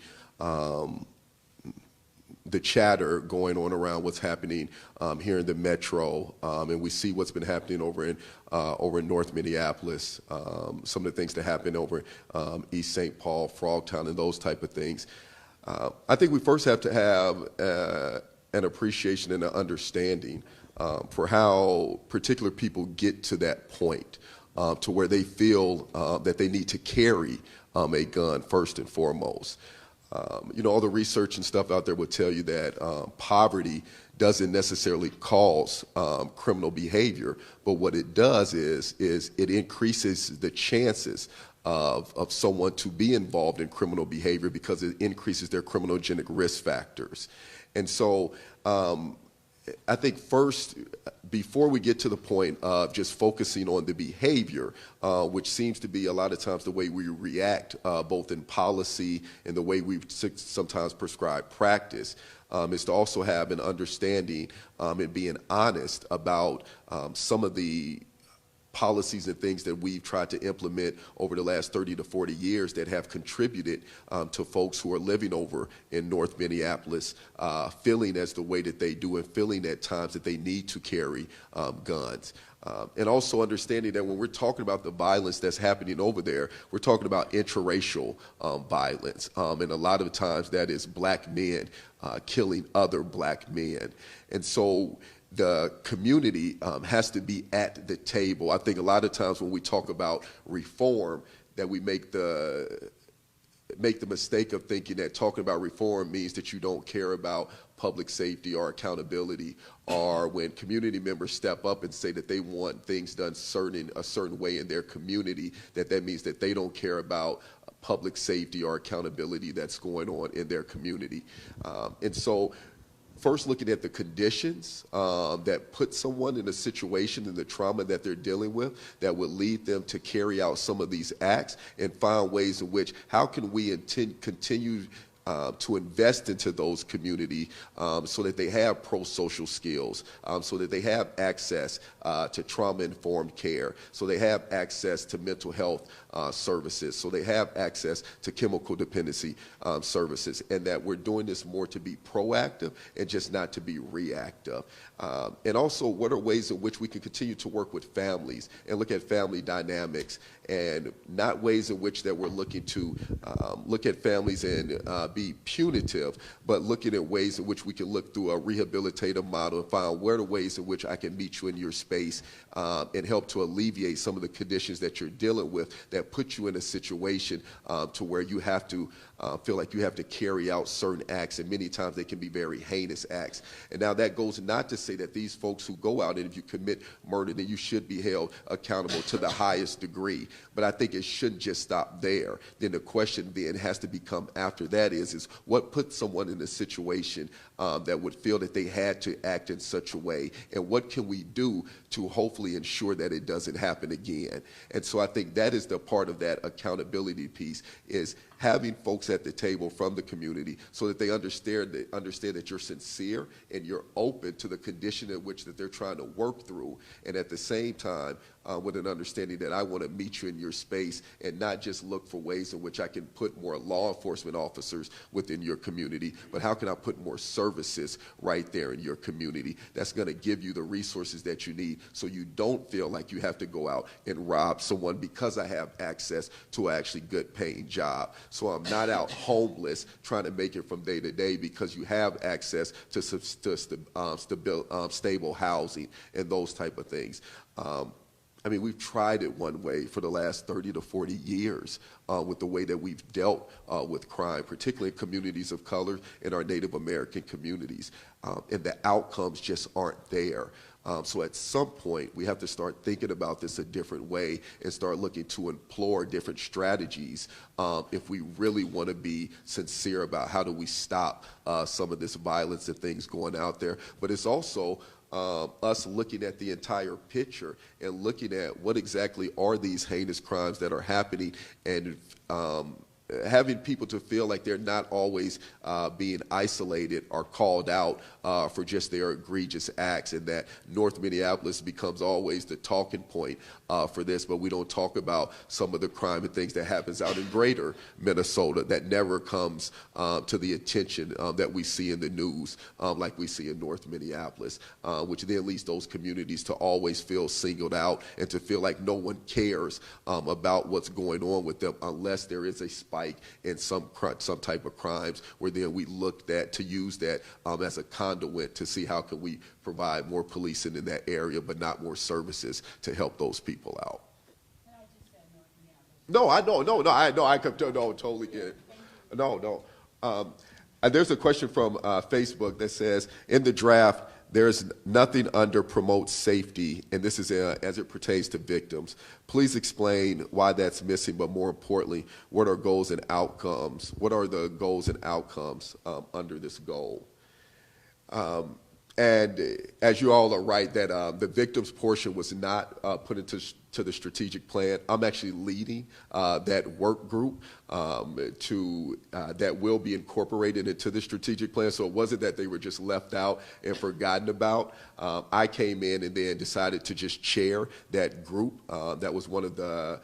the chatter going on around what's happening here in the metro, and we see what's been happening over in North Minneapolis, some of the things that happen over East St. Paul, Frogtown, and those type of things. I think we first have to have an appreciation and an understanding for how particular people get to that point, to where they feel that they need to carry a gun first and foremost. all the research and stuff out there would tell you that poverty doesn't necessarily cause criminal behavior, but what it does is it increases the chances of someone to be involved in criminal behavior because it increases their criminogenic risk factors. And so I think first, before we get to the point of just focusing on the behavior, which seems to be a lot of times the way we react, both in policy and the way we sometimes prescribe practice, is to also have an understanding and being honest about some of the policies and things that we've tried to implement over the last 30 to 40 years that have contributed to folks who are living over in North Minneapolis feeling as the way that they do and feeling at times that they need to carry guns. And also understanding that when we're talking about the violence that's happening over there, we're talking about interracial violence. And a lot of times that is black men killing other black men. And so the community has to be at the table. I think a lot of times when we talk about reform, that we make the mistake of thinking that talking about reform means that you don't care about public safety or accountability, or when community members step up and say that they want things done a certain way in their community, that means that they don't care about public safety or accountability that's going on in their community. And so first looking at the conditions that put someone in a situation and the trauma that they're dealing with that would lead them to carry out some of these acts, and find ways in which, how can we continue to invest into those community so that they have pro-social skills, so that they have access to trauma-informed care, so they have access to mental health services, so they have access to chemical dependency services, and that we're doing this more to be proactive and just not to be reactive. And also, what are ways in which we can continue to work with families and look at family dynamics, and not ways in which that we're looking to look at families and be punitive, but looking at ways in which we can look through a rehabilitative model and find where are the ways in which I can meet you in your space and help to alleviate some of the conditions that you're dealing with that put you in a situation to where you have to feel like you have to carry out certain acts, and many times they can be very heinous acts. And now that goes not to say that these folks who go out and if you commit murder, then you should be held accountable to the highest degree. But I think it shouldn't just stop there. Then the question then has to become after that is what puts someone in a situation that would feel that they had to act in such a way, and what can we do to hopefully ensure that it doesn't happen again. And so I think that is the part of that accountability piece, is having folks at the table from the community so that they understand that you're sincere and you're open to the condition in which that they're trying to work through, and at the same time with an understanding that I want to meet you in your space and not just look for ways in which I can put more law enforcement officers within your community, but how can I put more services right there in your community that's going to give you the resources that you need so you don't feel like you have to go out and rob someone because I have access to an actually good paying job. So I'm not out homeless trying to make it from day to day because you have access to stable housing and those type of things. I mean, we've tried it one way for the last 30 to 40 years with the way that we've dealt with crime, particularly in communities of color and our Native American communities, and the outcomes just aren't there. So at some point, we have to start thinking about this a different way and start looking to employ different strategies if we really want to be sincere about how do we stop some of this violence and things going out there. But it's also us looking at the entire picture and looking at what exactly are these heinous crimes that are happening, and having people to feel like they're not always being isolated or called out for just their egregious acts, and that North Minneapolis becomes always the talking point for this, but we don't talk about some of the crime and things that happens out in greater Minnesota that never comes to the attention that we see in the news like we see in North Minneapolis, which then leads those communities to always feel singled out and to feel like no one cares about what's going on with them unless there is a spike in some type of crimes, where then we looked at to use that as a conduit to see how can we provide more policing in that area, but not more services to help those people out. And I just said North Minneapolis. No, I know, I totally get it. No. There's a question from Facebook that says, in the draft, there's nothing under promote safety, and this is as it pertains to victims. Please explain why that's missing, but more importantly, what are goals and outcomes? What are the goals and outcomes under this goal? And as you all are right, that the victims portion was not put into the strategic plan. I'm actually leading that work group that will be incorporated into the strategic plan. So it wasn't that they were just left out and forgotten about. I came in and then decided to just chair that group. That was one of the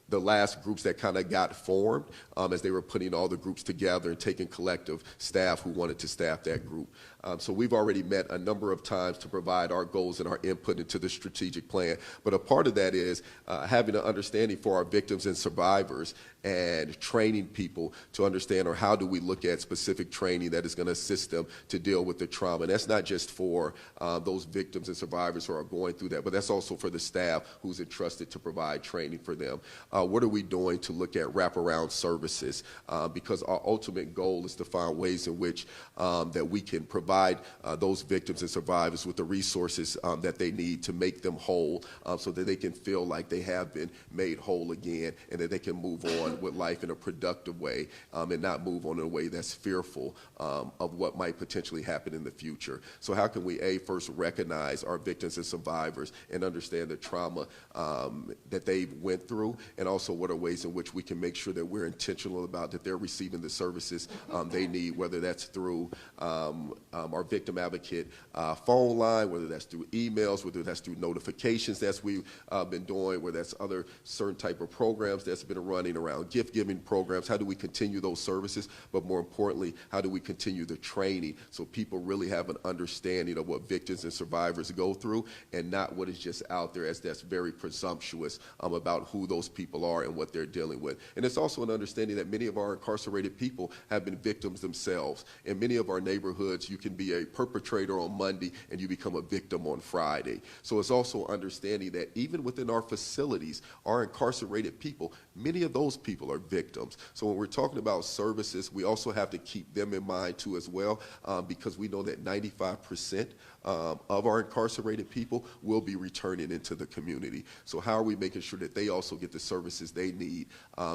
last groups that kind of got formed as they were putting all the groups together and taking collective staff who wanted to staff that group. So we've already met a number of times to provide our goals and our input into the strategic plan. But a part of that is having an understanding for our victims and survivors and training people to understand, or how do we look at specific training that is going to assist them to deal with the trauma. And that's not just for those victims and survivors who are going through that, but that's also for the staff who's entrusted to provide training for them. What are we doing to look at wraparound services? Because our ultimate goal is to find ways in which that we can provide those victims and survivors with the resources that they need to make them whole, so that they can feel like they have been made whole again, and that they can move on with life in a productive way, and not move on in a way that's fearful of what might potentially happen in the future. So how can we, first recognize our victims and survivors and understand the trauma that they went through, and also what are ways in which we can make sure that we're intentional about that they're receiving the services they need, whether that's through our victim advocate phone line, whether that's through emails, whether that's through notifications that we've been doing, whether that's other certain type of programs that's been running around gift-giving programs. How do we continue those services? But more importantly, how do we continue the training so people really have an understanding of what victims and survivors go through, and not what is just out there as that's very presumptuous about who those people are and what they're dealing with. And it's also an understanding that many of our incarcerated people have been victims themselves. In many of our neighborhoods, you can be a perpetrator on Monday and you become a victim on Friday. So it's also understanding that even within our facilities, our incarcerated people, many of those people are victims. So when we're talking about services, we also have to keep them in mind too as well, because we know that 95% of our incarcerated people will be returning into the community. So how are we making sure that they also get the services they need,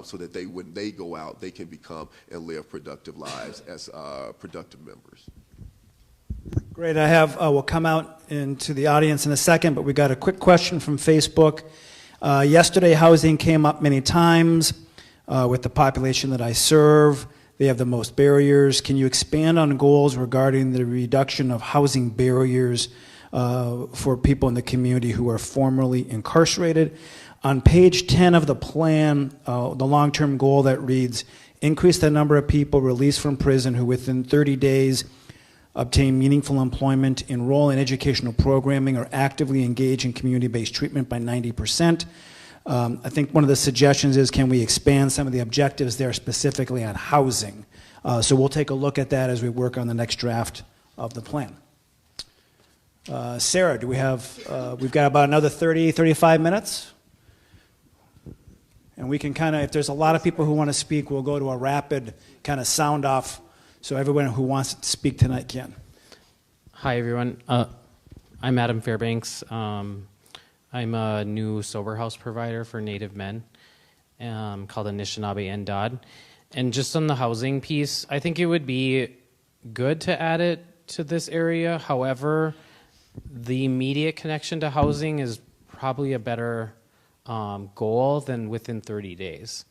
so that when they go out, they can become and live productive lives as productive members? Great. We'll come out into the audience in a second, but we got a quick question from Facebook. Yesterday, housing came up many times with the population that I serve. They have the most barriers. Can you expand on goals regarding the reduction of housing barriers for people in the community who are formerly incarcerated? On page 10 of the plan, the long-term goal that reads, increase the number of people released from prison who within 30 days obtain meaningful employment, enroll in educational programming, or actively engage in community-based treatment by 90%. I think one of the suggestions is, can we expand some of the objectives there specifically on housing? So we'll take a look at that as we work on the next draft of the plan. Sarah, do we have, we've got about another 30, 35 minutes? And we can kind of, if there's a lot of people who want to speak, we'll go to a rapid kind of sound off so everyone who wants to speak tonight can. Hi, everyone. I'm Adam Fairbanks. I'm a new sober house provider for Native men called Anishinaabe Endod. And just on the housing piece, I think it would be good to add it to this area. However, the immediate connection to housing is probably a better goal than within 30 days.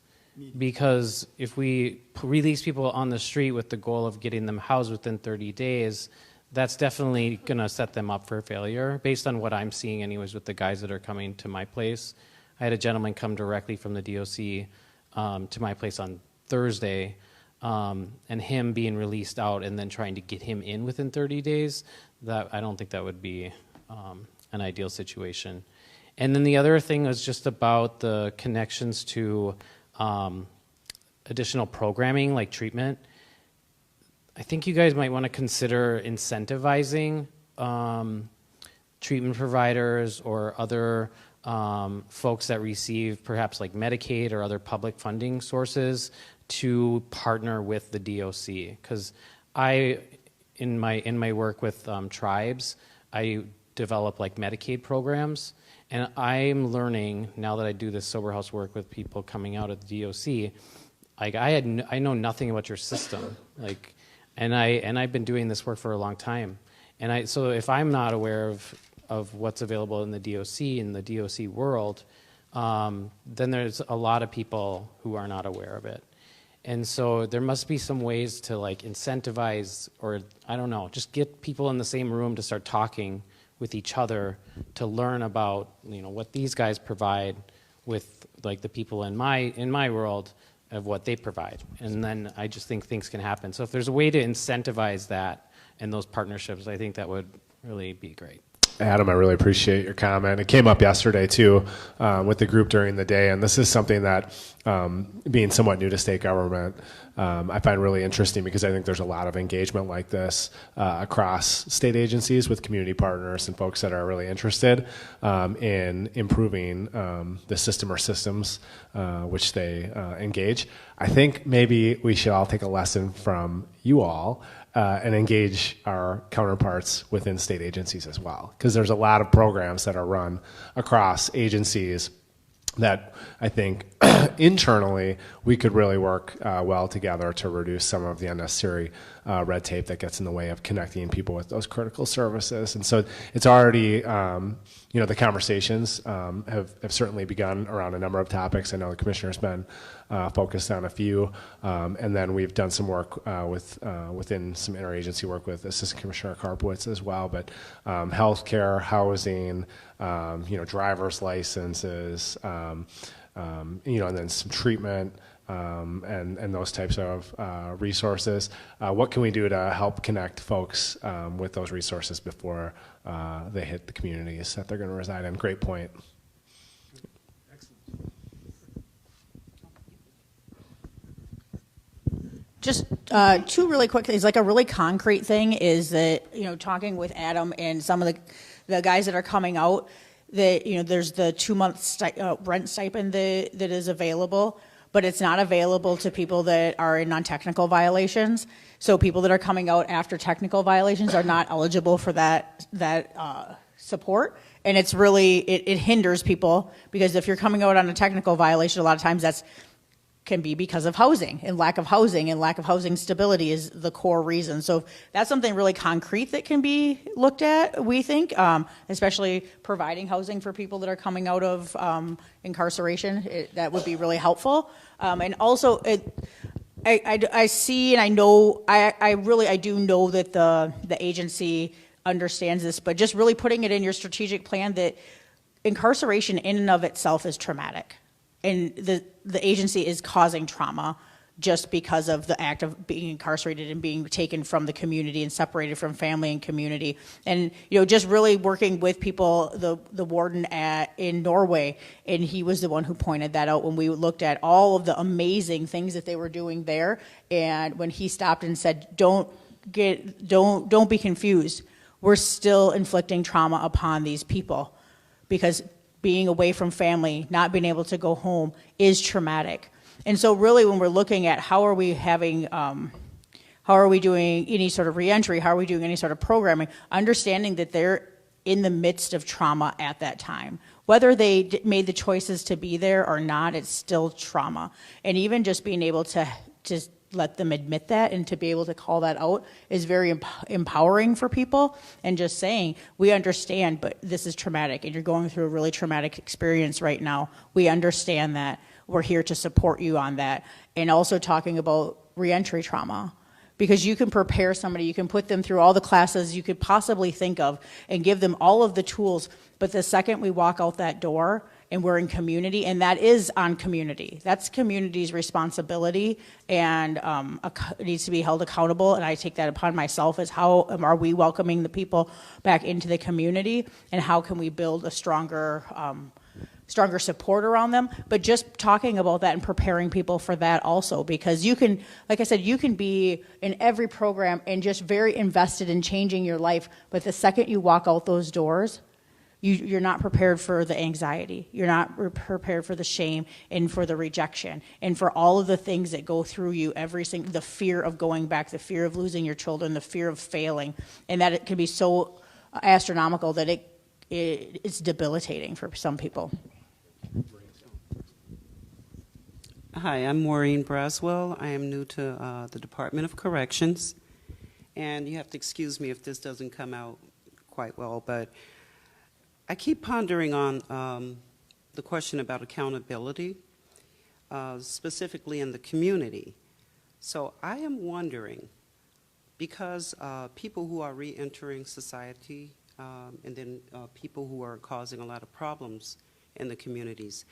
Because if we release people on the street with the goal of getting them housed within 30 days, that's definitely going to set them up for failure, based on what I'm seeing anyways with the guys that are coming to my place. I had a gentleman come directly from the DOC to my place on Thursday, and him being released out and then trying to get him in within 30 days, that I don't think that would be an ideal situation. And then the other thing was just about the connections to additional programming like treatment. I think you guys might want to consider incentivizing treatment providers or other folks that receive perhaps like Medicaid or other public funding sources to partner with the DOC, because in my work with tribes, I develop like Medicaid programs, and I'm learning now that I do this sober house work with people coming out of the DOC. Like I know nothing about your system, like, and I've been doing this work for a long time, and so if I'm not aware of what's available in the DOC world, then there's a lot of people who are not aware of it. And so there must be some ways to like incentivize, or I don't know, just get people in the same room to start talking with each other to learn about, you know, what these guys provide with like the people in my world of what they provide. And then I just think things can happen. So if there's a way to incentivize that and those partnerships, I think that would really be great. Adam, I really appreciate your comment. It came up yesterday too with the group during the day, and this is something that, being somewhat new to state government, I find really interesting because I think there's a lot of engagement like this across state agencies with community partners and folks that are really interested in improving the system or systems which they engage. I think maybe we should all take a lesson from you all and engage our counterparts within state agencies as well, because there's a lot of programs that are run across agencies that I think internally we could really work well together to reduce some of the unnecessary red tape that gets in the way of connecting people with those critical services. And so it's already, the conversations have certainly begun around a number of topics. I know the commissioner's been focused on a few, and then we've done some work within some interagency work with Assistant Commissioner Karpowitz as well. But healthcare, housing, driver's licenses, and then some treatment and those types of resources. What can we do to help connect folks with those resources before they hit the communities that they're going to reside in? Great point. Just two really quick things. Like a really concrete thing is that, talking with Adam and some of the guys that are coming out, that, there's the 2-month rent stipend that is available, but it's not available to people that are in non-technical violations. So people that are coming out after technical violations are not eligible for that support. And it's really, it hinders people, because if you're coming out on a technical violation, a lot of times can be because of housing and lack of housing stability is the core reason. So that's something really concrete that can be looked at, we think, especially providing housing for people that are coming out of incarceration. That would be really helpful. And also, I see and I know, I do know that the agency understands this, but just really putting it in your strategic plan that incarceration in and of itself is traumatic. And the agency is causing trauma just because of the act of being incarcerated and being taken from the community and separated from family and community. And, just really working with people, the warden in Norway, and he was the one who pointed that out when we looked at all of the amazing things that they were doing there. And when he stopped and said, don't be confused. We're still inflicting trauma upon these people, because being away from family, not being able to go home is traumatic. And so really when we're looking at how are we doing any sort of reentry, how are we doing any sort of programming, understanding that they're in the midst of trauma at that time. Whether they made the choices to be there or not, it's still trauma. And even just being able to just let them admit that and to be able to call that out is very empowering for people. And just saying, we understand, but this is traumatic and you're going through a really traumatic experience right now. We understand that. We're here to support you on that. And also talking about reentry trauma, because you can prepare somebody, you can put them through all the classes you could possibly think of and give them all of the tools. But the second we walk out that door and we're in community, and that is on community. That's community's responsibility, and it needs to be held accountable, and I take that upon myself as how are we welcoming the people back into the community, and how can we build a stronger support around them. But just talking about that and preparing people for that also, because you can, like I said, you can be in every program and just very invested in changing your life, but the second you walk out those doors, You're not prepared for the anxiety. You're not prepared for the shame and for the rejection and for all of the things that go through you the fear of going back, the fear of losing your children, the fear of failing, and that it can be so astronomical that it's debilitating for some people. Hi, I'm Maureen Braswell. I am new to the Department of Corrections, and you have to excuse me if this doesn't come out quite well, but I keep pondering on the question about accountability, specifically in the community. So I am wondering, because people who are re-entering society and then people who are causing a lot of problems in the communities,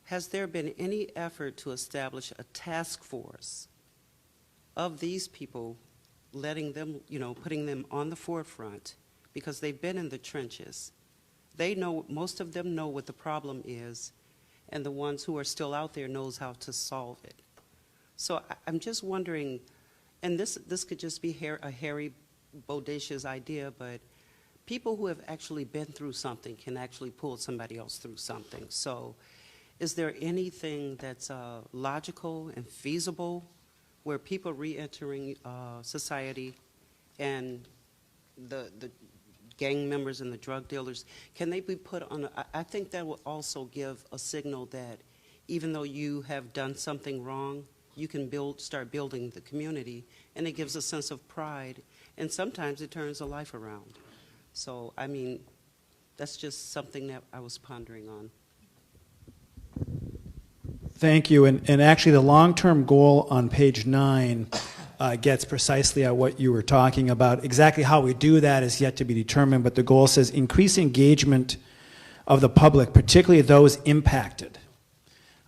has there been any effort to establish a task force of these people, letting them, putting them on the forefront, because they've been in the trenches? They know, most of them know what the problem is, and the ones who are still out there knows how to solve it. So I'm just wondering, and this could just be a hairy, bodacious idea, but people who have actually been through something can actually pull somebody else through something. So is there anything that's logical and feasible where people re-entering society and the gang members and the drug dealers, can they be put on I think that will also give a signal that even though you have done something wrong, you can start building the community, and it gives a sense of pride, and sometimes it turns a life around. So, I mean, that's just something that I was pondering on. Thank you. And actually, the long-term goal on page 9 gets precisely at what you were talking about. Exactly how we do that is yet to be determined, but the goal says increase engagement of the public, particularly those impacted.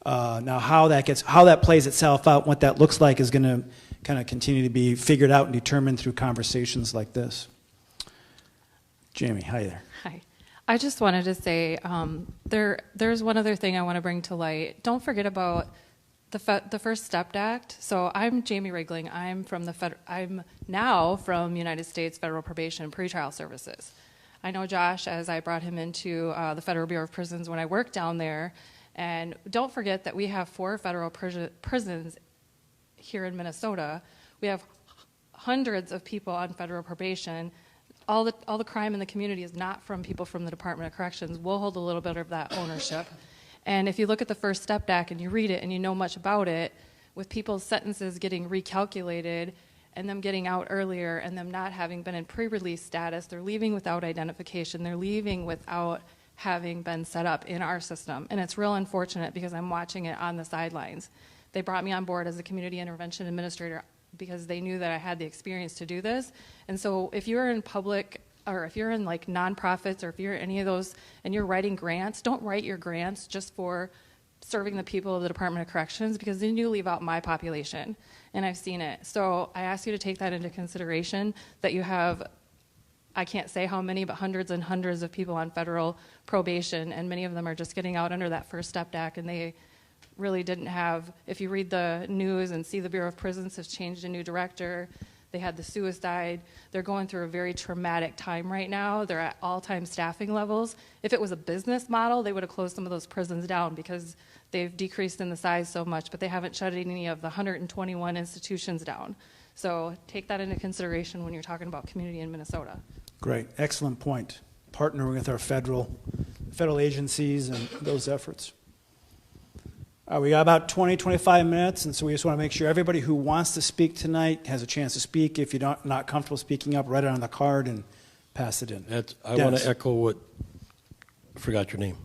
Now, how that plays itself out, what that looks like, is going to kind of continue to be figured out and determined through conversations like this. Jamie, hi there. Hi. I just wanted to say there's one other thing I want to bring to light. Don't forget about the First Step Act. So I'm Jamie Rigling. I'm now from United States Federal Probation Pretrial Services. I know Josh, as I brought him into the Federal Bureau of Prisons when I worked down there. And don't forget that we have 4 federal prisons here in Minnesota. We have hundreds of people on federal probation. All the crime in the community is not from people from the Department of Corrections. We'll hold a little bit of that ownership. And if you look at the First Step Act and you read it and you know much about it, with people's sentences getting recalculated and them getting out earlier and them not having been in pre-release status, they're leaving without identification, they're leaving without having been set up in our system. And it's real unfortunate because I'm watching it on the sidelines. They brought me on board as a community intervention administrator because they knew that I had the experience to do this. And so if you're in public, or if you're in like nonprofits, or if you're any of those and you're writing grants, don't write your grants just for serving the people of the Department of Corrections, because then you leave out my population, and I've seen it. So I ask you to take that into consideration, that you have, I can't say how many, but hundreds and hundreds of people on federal probation, and many of them are just getting out under that First Step Act, and they really didn't have, if you read the news and see the Bureau of Prisons has changed a new director, they had the suicide, they're going through a very traumatic time right now, they're at all-time staffing levels. If it was a business model, they would have closed some of those prisons down because they've decreased in the size so much, but they haven't shut any of the 121 institutions down. So take that into consideration when you're talking about community in Minnesota. Great, excellent point. Partnering with our federal agencies and those efforts. We got about 20, 25 minutes, and so we just want to make sure everybody who wants to speak tonight has a chance to speak. If you're not comfortable speaking up, write it on the card and pass it in. I want to echo what, I forgot your name,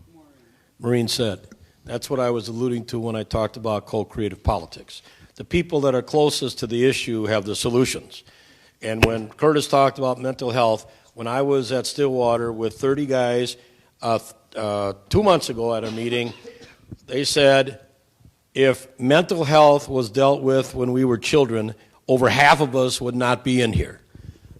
Maureen said. That's what I was alluding to when I talked about co-creative politics. The people that are closest to the issue have the solutions. And when Curtis talked about mental health, when I was at Stillwater with 30 guys 2 months ago at a meeting, they said, if mental health was dealt with when we were children, over half of us would not be in here.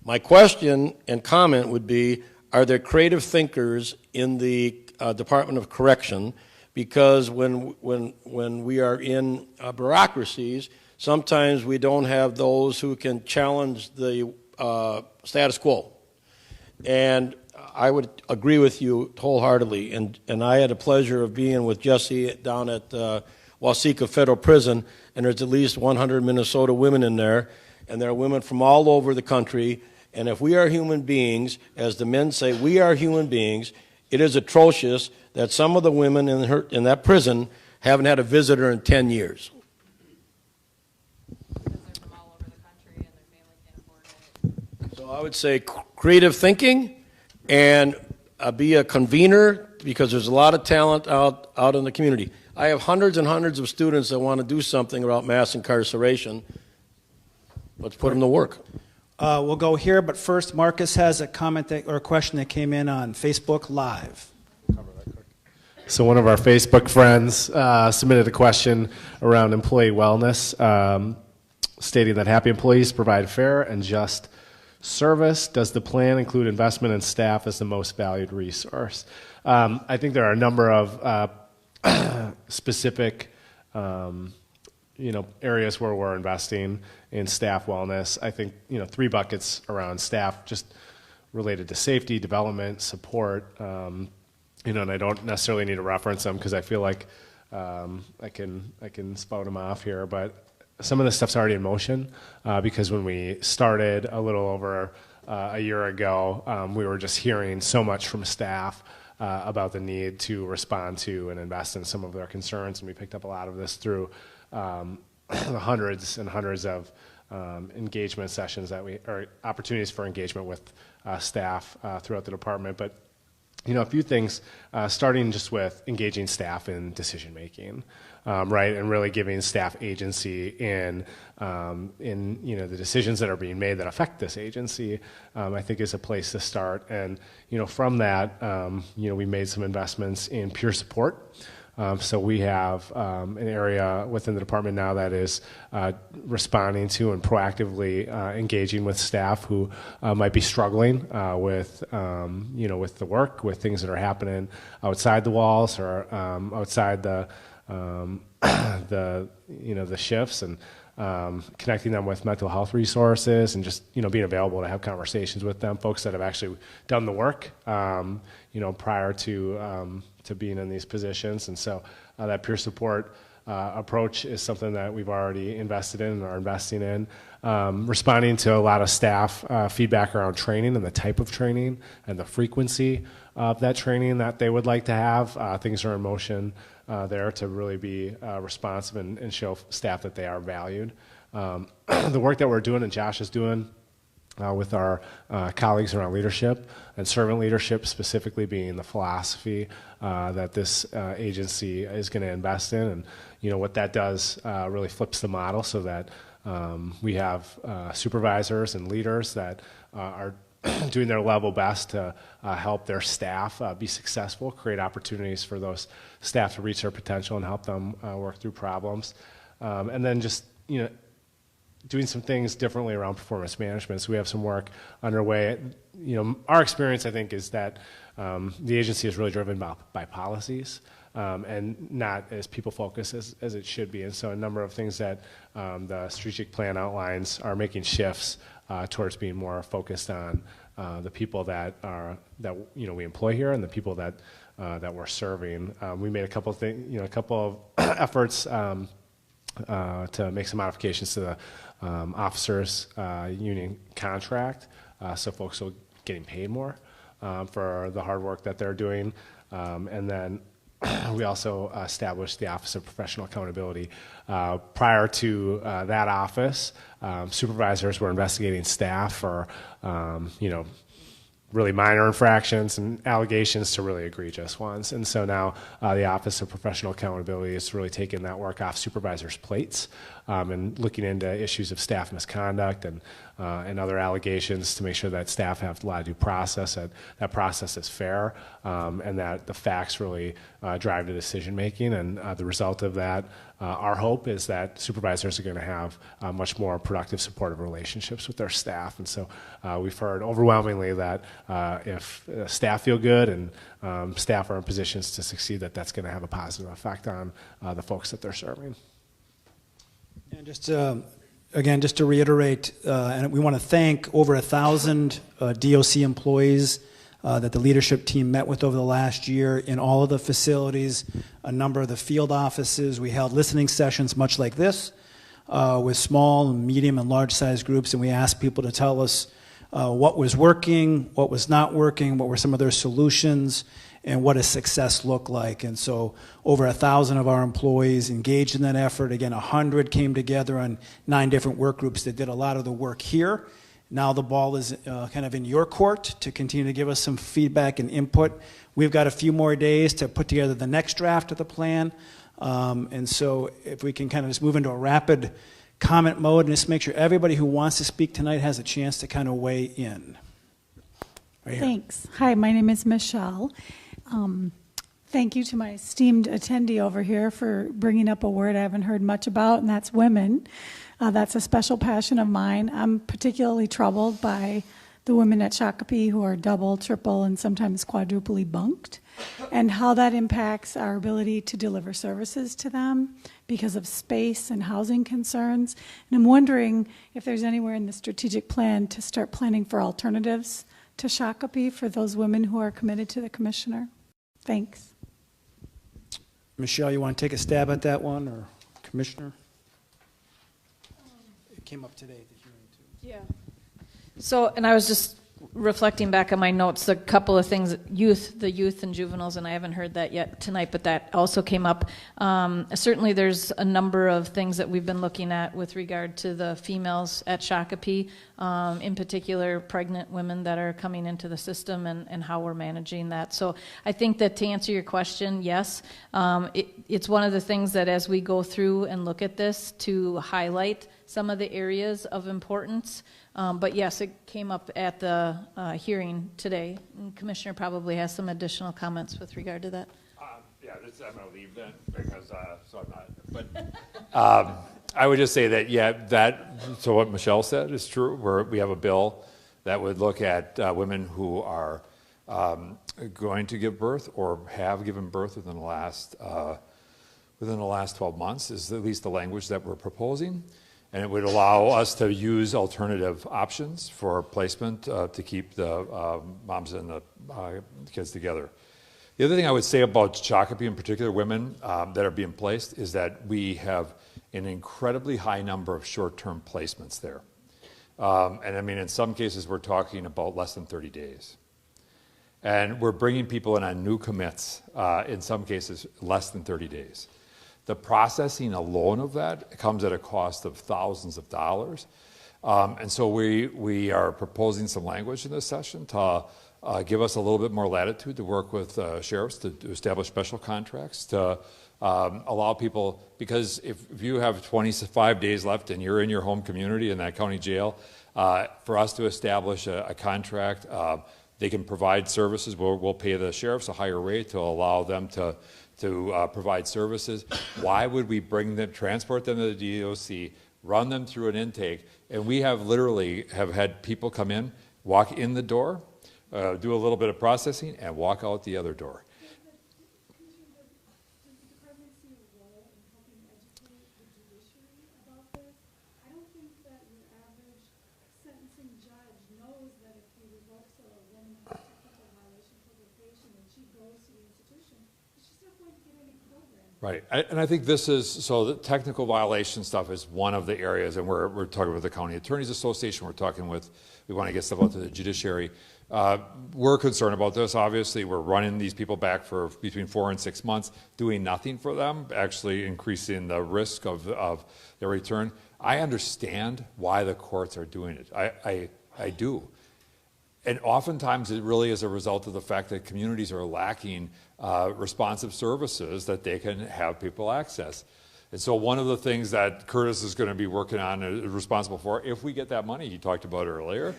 My question and comment would be, are there creative thinkers in the Department of Correction? Because when we are in bureaucracies, sometimes we don't have those who can challenge the status quo. And I would agree with you wholeheartedly. And I had the pleasure of being with Jesse down at Waseca Federal Prison, and there's at least 100 Minnesota women in there, and there are women from all over the country. And if we are human beings, as the men say, we are human beings, it is atrocious that some of the women in that prison haven't had a visitor in 10 years. So I would say creative thinking and be a convener, because there's a lot of talent out in the community. I have hundreds and hundreds of students that want to do something about mass incarceration. Let's put them to work. We'll go here, but first, Marcus has a comment or a question that came in on Facebook Live. So one of our Facebook friends submitted a question around employee wellness, stating that happy employees provide fair and just service. Does the plan include investment in staff as the most valued resource? I think there are a number of specific areas where we're investing in staff wellness. I think 3 buckets around staff, just related to safety, development, support. And I don't necessarily need to reference them because I feel like I can spout them off here. But some of this stuff's already in motion because when we started a little over a year ago, we were just hearing so much from staff about the need to respond to and invest in some of their concerns, and we picked up a lot of this through the hundreds and hundreds of engagement sessions or opportunities for engagement with staff throughout the department. But a few things, starting just with engaging staff in decision making, right, and really giving staff agency in the decisions that are being made that affect this agency, I think is a place to start. And from that, we made some investments in peer support. So we have an area within the department now that is responding to and proactively engaging with staff who might be struggling with the work, with things that are happening outside the walls or outside the shifts, and connecting them with mental health resources, and just being available to have conversations with them, folks that have actually done the work prior to being in these positions. And so that peer support approach is something that we've already invested in and are investing in. Responding to a lot of staff feedback around training and the type of training and the frequency of that training that they would like to have. Things are in motion there to really be responsive and show staff that they are valued. The work that we're doing and Josh is doing with our colleagues around leadership and servant leadership, specifically being the philosophy that this agency is going to invest in. And what that does really flips the model so that we have supervisors and leaders that are doing their level best to help their staff be successful, create opportunities for those staff to reach their potential and help them work through problems. And then just, doing some things differently around performance management. So we have some work underway. Our experience, I think, is that the agency is really driven by policies and not as people-focused as it should be. And so a number of things that the strategic plan outlines are making shifts towards being more focused on the people that we employ here and the people that we're serving. We made a couple of efforts to make some modifications to the officers' union contract, so folks are getting paid more for the hard work that they're doing. And then we also established the Office of Professional Accountability. Prior to that office, supervisors were investigating staff for, really minor infractions and allegations to really egregious ones. And so now the Office of Professional Accountability is really taking that work off supervisors' plates and looking into issues of staff misconduct and other allegations to make sure that staff have a lot of due process, that process is fair, and that the facts really drive the decision making. And the result of that, our hope is that supervisors are going to have much more productive, supportive relationships with their staff. And so we've heard overwhelmingly that if staff feel good and staff are in positions to succeed, that's going to have a positive effect on the folks that they're serving. And just again, just to reiterate, and we want to thank over 1,000 DOC employees that the leadership team met with over the last year in all of the facilities, a number of the field offices. We held listening sessions much like this with small, medium, and large-sized groups, and we asked people to tell us what was working, what was not working, what were some of their solutions, and what does success look like. And so over 1,000 of our employees engaged in that effort. Again, 100 came together on 9 different work groups that did a lot of the work here. Now the ball is kind of in your court to continue to give us some feedback and input. We've got a few more days to put together the next draft of the plan. And so if we can kind of just move into a rapid comment mode and just make sure everybody who wants to speak tonight has a chance to kind of weigh in. Right here. Thanks. Hi, my name is Michelle. Thank you to my esteemed attendee over here for bringing up a word I haven't heard much about, and that's women. That's a special passion of mine. I'm particularly troubled by the women at Shakopee who are double, triple, and sometimes quadruply bunked, and how that impacts our ability to deliver services to them because of space and housing concerns. And I'm wondering if there's anywhere in the strategic plan to start planning for alternatives to Shakopee for those women who are committed to the commissioner. Thanks. Michelle, you want to take a stab at that one, or Commissioner? It came up today at the hearing, too. Yeah. So, and I was just reflecting back on my notes, a couple of things, the youth and juveniles, and I haven't heard that yet tonight, but that also came up. Certainly there's a number of things that we've been looking at with regard to the females at Shakopee, in particular pregnant women that are coming into the system and how we're managing that. So I think that to answer your question, yes, it's one of the things that as we go through and look at this to highlight some of the areas of importance. But yes, it came up at the hearing today. And Commissioner probably has some additional comments with regard to that. Yeah, I'm going to leave then because so I'm not. But I would just say that so what Michelle said is true. We have a bill that would look at women who are going to give birth or have given birth within the last 12 months. Is at least the language that we're proposing. And it would allow us to use alternative options for placement to keep the moms and the kids together. The other thing I would say about Shakopee, in particular women that are being placed, is that we have an incredibly high number of short-term placements there. And I mean, in some cases, we're talking about less than 30 days. And we're bringing people in on new commits, in some cases, less than 30 days. The processing alone of that comes at a cost of thousands of dollars. And so we are proposing some language in this session to give us a little bit more latitude to work with sheriffs to establish special contracts to allow people, because if you have 25 days left and you're in your home community in that county jail, for us to establish a contract, they can provide services. We'll pay the sheriffs a higher rate to allow them to provide services. Why would we transport them to the DOC, run them through an intake, and we have literally had people come in, walk in the door, do a little bit of processing, and walk out the other door. Right, and I think this is, so the technical violation stuff is one of the areas, and we're talking with the County Attorneys Association, we want to get stuff out to the judiciary. We're concerned about this, obviously. We're running these people back for between 4 and 6 months, doing nothing for them, actually increasing the risk of their return. I understand why the courts are doing it, I do. And oftentimes it really is a result of the fact that communities are lacking responsive services that they can have people access. And so one of the things that Curtis is going to be working on, responsible for, if we get that money he talked about earlier,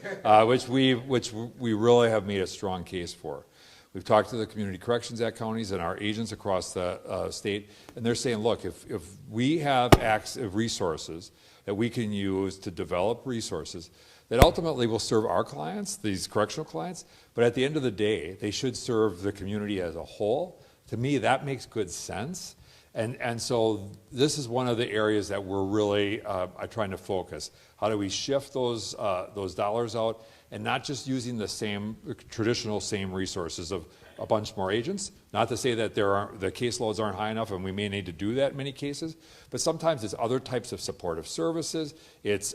which we really have made a strong case for. We've talked to the Community Corrections Act counties and our agents across the state, and they're saying, look, if we have resources that we can use to develop resources that ultimately will serve our clients, these correctional clients, but at the end of the day, they should serve the community as a whole. To me, that makes good sense. And so this is one of the areas that we're really trying to focus. How do we shift those dollars out and not just using the traditional same resources of a bunch more agents? Not to say that the caseloads aren't high enough and we may need to do that in many cases, but sometimes it's other types of supportive services. It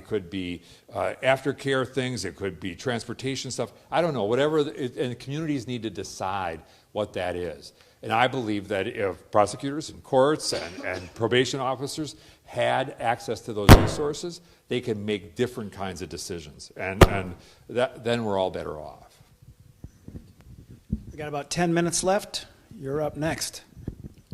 could be aftercare things, it could be transportation stuff. I don't know, whatever, and communities need to decide what that is. And I believe that if prosecutors and courts and probation officers had access to those resources, they can make different kinds of decisions. And then we're all better off. We got about 10 minutes left. You're up next.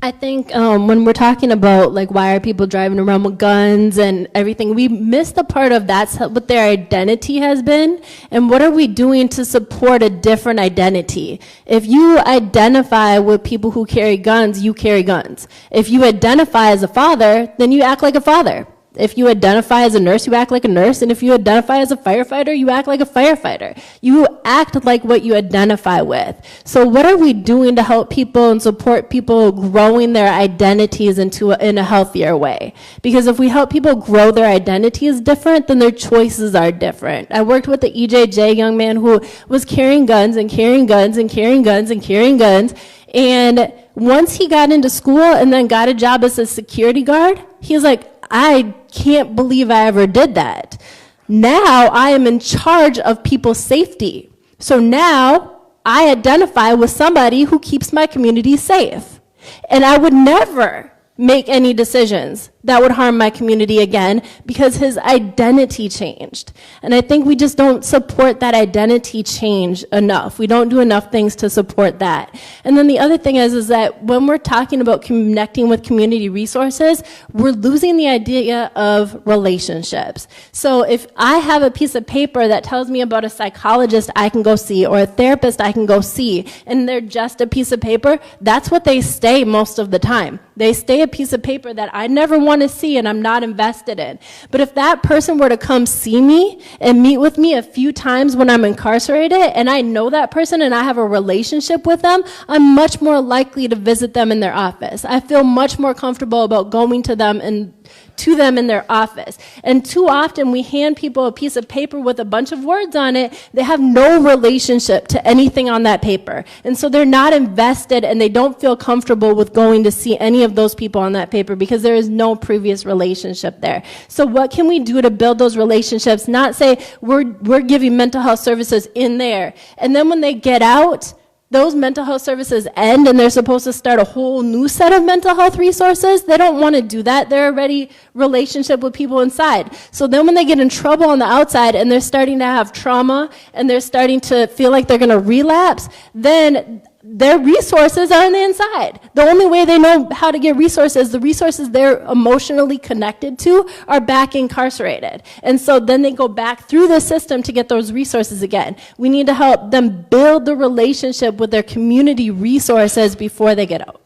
I think when we're talking about like why are people driving around with guns and everything, we miss the part of that's what their identity has been, and what are we doing to support a different identity. If you identify with people who carry guns, you carry guns. If you identify as a father, then you act like a father. If you identify as a nurse, you act like a nurse. And if you identify as a firefighter, you act like a firefighter. You act like what you identify with. So what are we doing to help people and support people growing their identities in a healthier way? Because if we help people grow their identities different, then their choices are different. I worked with the EJJ young man who was carrying guns and carrying guns and carrying guns and carrying guns. And once he got into school and then got a job as a security guard, he was like, I can't believe I ever did that. Now I am in charge of people's safety. So now I identify with somebody who keeps my community safe. And I would never make any decisions that would harm my community again because his identity changed. And I think we just don't support that identity change enough. We don't do enough things to support that. And then the other thing is that when we're talking about connecting with community resources, we're losing the idea of relationships. So if I have a piece of paper that tells me about a psychologist I can go see or a therapist I can go see, and they're just a piece of paper, that's what they stay most of the time. They stay a piece of paper that I never want to see and I'm not invested in. But if that person were to come see me and meet with me a few times when I'm incarcerated and I know that person and I have a relationship with them, I'm much more likely to visit them in their office. I feel much more comfortable about going to them in their office. And too often we hand people a piece of paper with a bunch of words on it. They have no relationship to anything on that paper. And so they're not invested and they don't feel comfortable with going to see any of those people on that paper because there is no previous relationship there. So what can we do to build those relationships? Not say we're giving mental health services in there. And then when they get out, those mental health services end and they're supposed to start a whole new set of mental health resources. They don't want to do that. They're already relationship with people inside. So then when they get in trouble on the outside and they're starting to have trauma and they're starting to feel like they're going to relapse, then their resources are on the inside. The only way they know how to get resources, the resources they're emotionally connected to, are back incarcerated. And so then they go back through the system to get those resources again. We need to help them build the relationship with their community resources before they get out.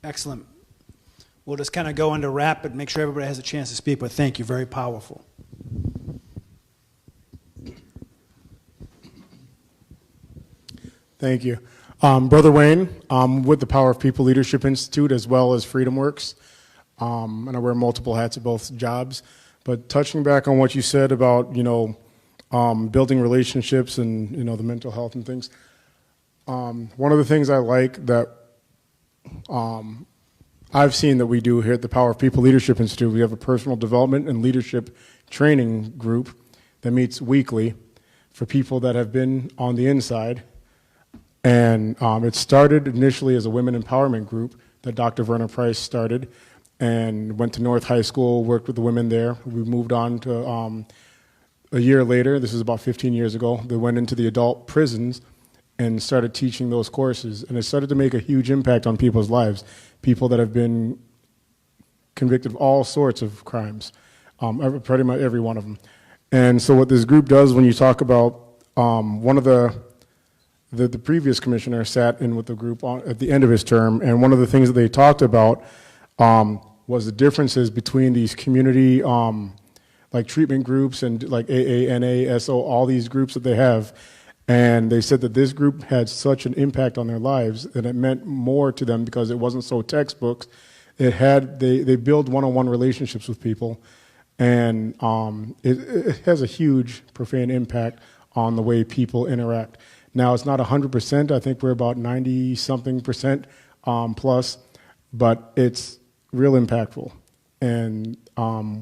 Excellent. We'll just kind of go into rapid, make sure everybody has a chance to speak, but thank you, very powerful. Thank you. Brother Wayne, with the Power of People Leadership Institute as well as Freedom Works, and I wear multiple hats at both jobs. But touching back on what you said about, building relationships and, the mental health and things, one of the things I like that I've seen that we do here at the Power of People Leadership Institute, we have a personal development and leadership training group that meets weekly for people that have been on the inside. And it started initially as a women empowerment group that Dr. Verna Price started, and went to North High School, worked with the women there. We moved on to a year later, this is about 15 years ago, they went into the adult prisons and started teaching those courses. And it started to make a huge impact on people's lives, people that have been convicted of all sorts of crimes, pretty much every one of them. And so what this group does when you talk about one of the previous commissioner sat in with the group at the end of his term, and one of the things that they talked about was the differences between these community like treatment groups and like AA, NA, SO, all these groups that they have. And they said that this group had such an impact on their lives that it meant more to them because it wasn't so textbooks. They build one-on-one relationships with people, and it has a huge, profound impact on the way people interact. Now, it's not 100%. I think we're about 90-something% plus, but it's real impactful. And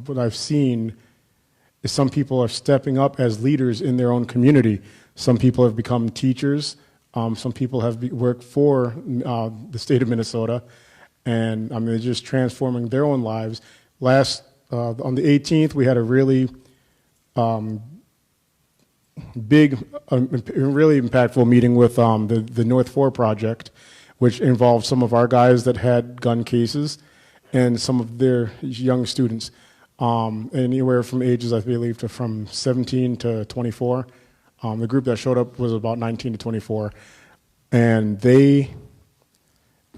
what I've seen is some people are stepping up as leaders in their own community. Some people have become teachers. Some people have worked for the state of Minnesota, and they're just transforming their own lives. On the 18th, we had a really big, really impactful meeting with the North 4 Project, which involved some of our guys that had gun cases and some of their young students, anywhere from ages, I believe, from 17 to 24. The group that showed up was about 19 to 24, and they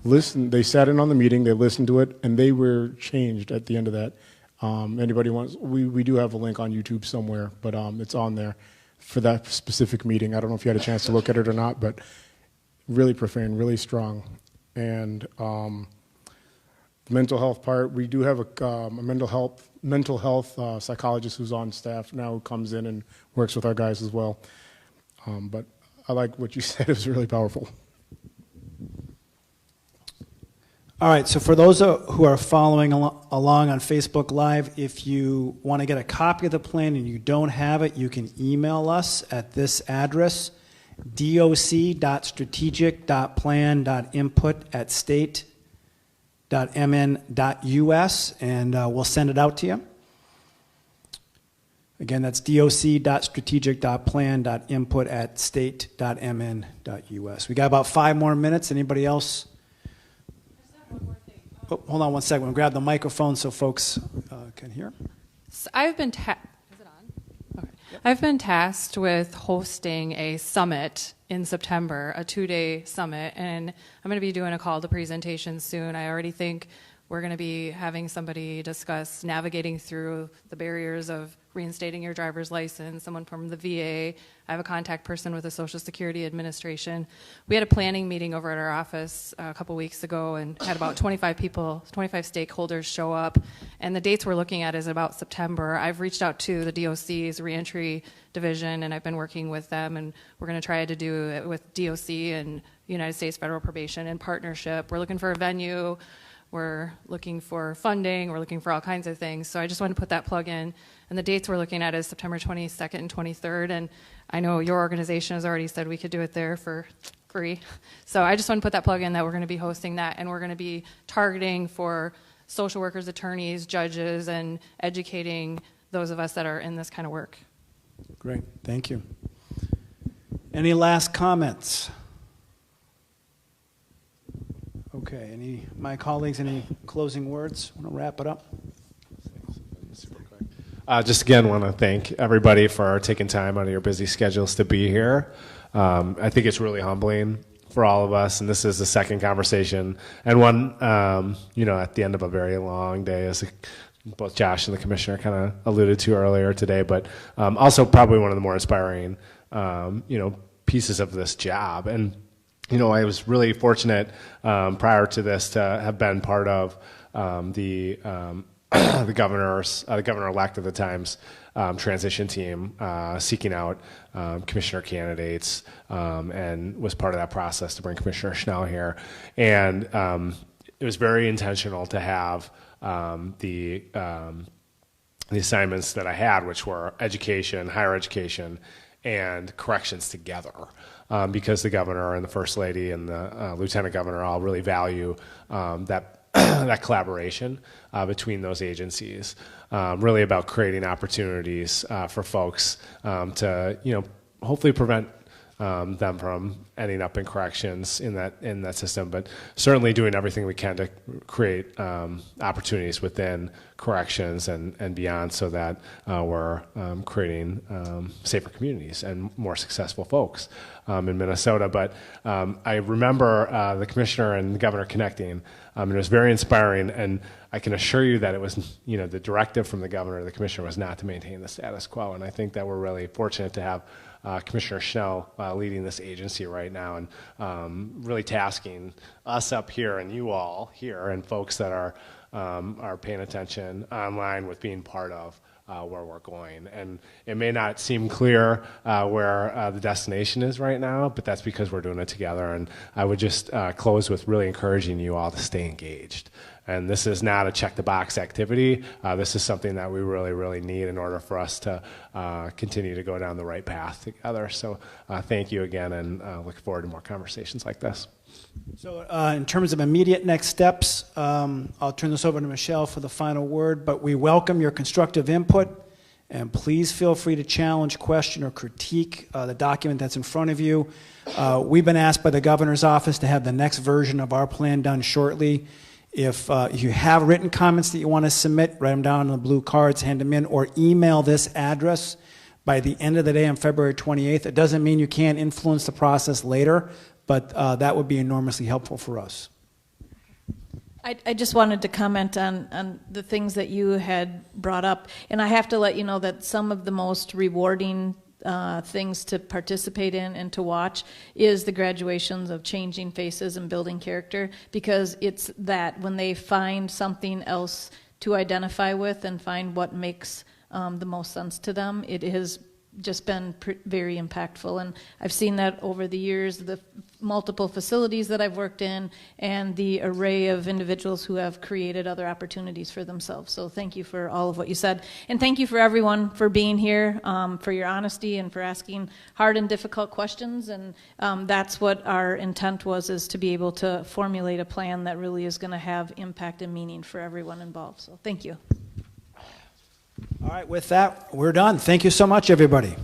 listened. They sat in on the meeting, they listened to it, and they were changed at the end of that. Anybody wants? We do have a link on YouTube somewhere, but it's on there for that specific meeting. I don't know if you had a chance to look at it or not, but really profound, really strong. And the mental health part, we do have a mental health psychologist who's on staff now, who comes in and works with our guys as well. But I like what you said. It was really powerful. All right, so for those who are following along on Facebook Live, if you want to get a copy of the plan and you don't have it, you can email us at this address, doc.strategic.plan.input@state.mn.us, and we'll send it out to you. Again, that's doc.strategic.plan.input@state.mn.us. We got about 5 more minutes. Anybody else? Oh, hold on one second. We'll grab the microphone so folks can hear. So I've been I've been tasked with hosting a summit in September, a 2-day summit, and I'm going to be doing a call to presentation soon. I already think we're going to be having somebody discuss navigating through the barriers of reinstating your driver's license, someone from the VA. I have a contact person with the Social Security Administration. We had a planning meeting over at our office a couple weeks ago and had about 25 stakeholders show up. And the dates we're looking at is about September. I've reached out to the DOC's reentry division, and I've been working with them, and we're going to try to do it with DOC and United States Federal Probation in partnership. We're looking for a venue. We're looking for funding. We're looking for all kinds of things. So I just wanted to put that plug in. And the dates we're looking at is September 22nd and 23rd. And I know your organization has already said we could do it there for free. So I just want to put that plug in that we're going to be hosting that. And we're going to be targeting for social workers, attorneys, judges, and educating those of us that are in this kind of work. Great. Thank you. Any last comments? Okay. My colleagues, any closing words? Want to wrap it up? Just again, want to thank everybody for taking time out of your busy schedules to be here. I think it's really humbling for all of us, and this is the second conversation, and one, at the end of a very long day, as both Josh and the commissioner kind of alluded to earlier today, but also probably one of the more inspiring, pieces of this job. And I was really fortunate prior to this to have been part of the governor-elect at the time's transition team, seeking out commissioner candidates, and was part of that process to bring Commissioner Schnell here. And it was very intentional to have the assignments that I had, which were education, higher education, and corrections together, because the governor and the first lady and the lieutenant governor all really value that collaboration between those agencies, really about creating opportunities for folks to hopefully prevent them from ending up in corrections in that system, but certainly doing everything we can to create opportunities within corrections and beyond, so that we're creating safer communities and more successful folks in Minnesota. But I remember the commissioner and the governor connecting, and it was very inspiring. And I can assure you that it was, the directive from the governor or the commissioner was not to maintain the status quo. And I think that we're really fortunate to have Commissioner Schnell leading this agency right now, and really tasking us up here and you all here and folks that are paying attention online with being part of where we're going. And it may not seem clear where the destination is right now, but that's because we're doing it together. And I would just close with really encouraging you all to stay engaged. And this is not a check-the-box activity. This is something that we really, really need in order for us to continue to go down the right path together. So thank you again, and look forward to more conversations like this. So in terms of immediate next steps, I'll turn this over to Michelle for the final word, but we welcome your constructive input, and please feel free to challenge, question, or critique the document that's in front of you. We've been asked by the governor's office to have the next version of our plan done shortly. If you have written comments that you want to submit, write them down on the blue cards, hand them in, or email this address by the end of the day on February 28th. It doesn't mean you can't influence the process later, but that would be enormously helpful for us. I just wanted to comment on the things that you had brought up, and I have to let you know that some of the most rewarding things to participate in and to watch is the graduations of changing faces and building character, because it's that when they find something else to identify with and find what makes the most sense to them, it has just been very impactful. And I've seen that over the years, the multiple facilities that I've worked in and the array of individuals who have created other opportunities for themselves. So thank you for all of what you said. And thank you for everyone for being here, for your honesty and for asking hard and difficult questions. And that's what our intent was, is to be able to formulate a plan that really is going to have impact and meaning for everyone involved. So thank you. All right, with that, we're done. Thank you so much, everybody.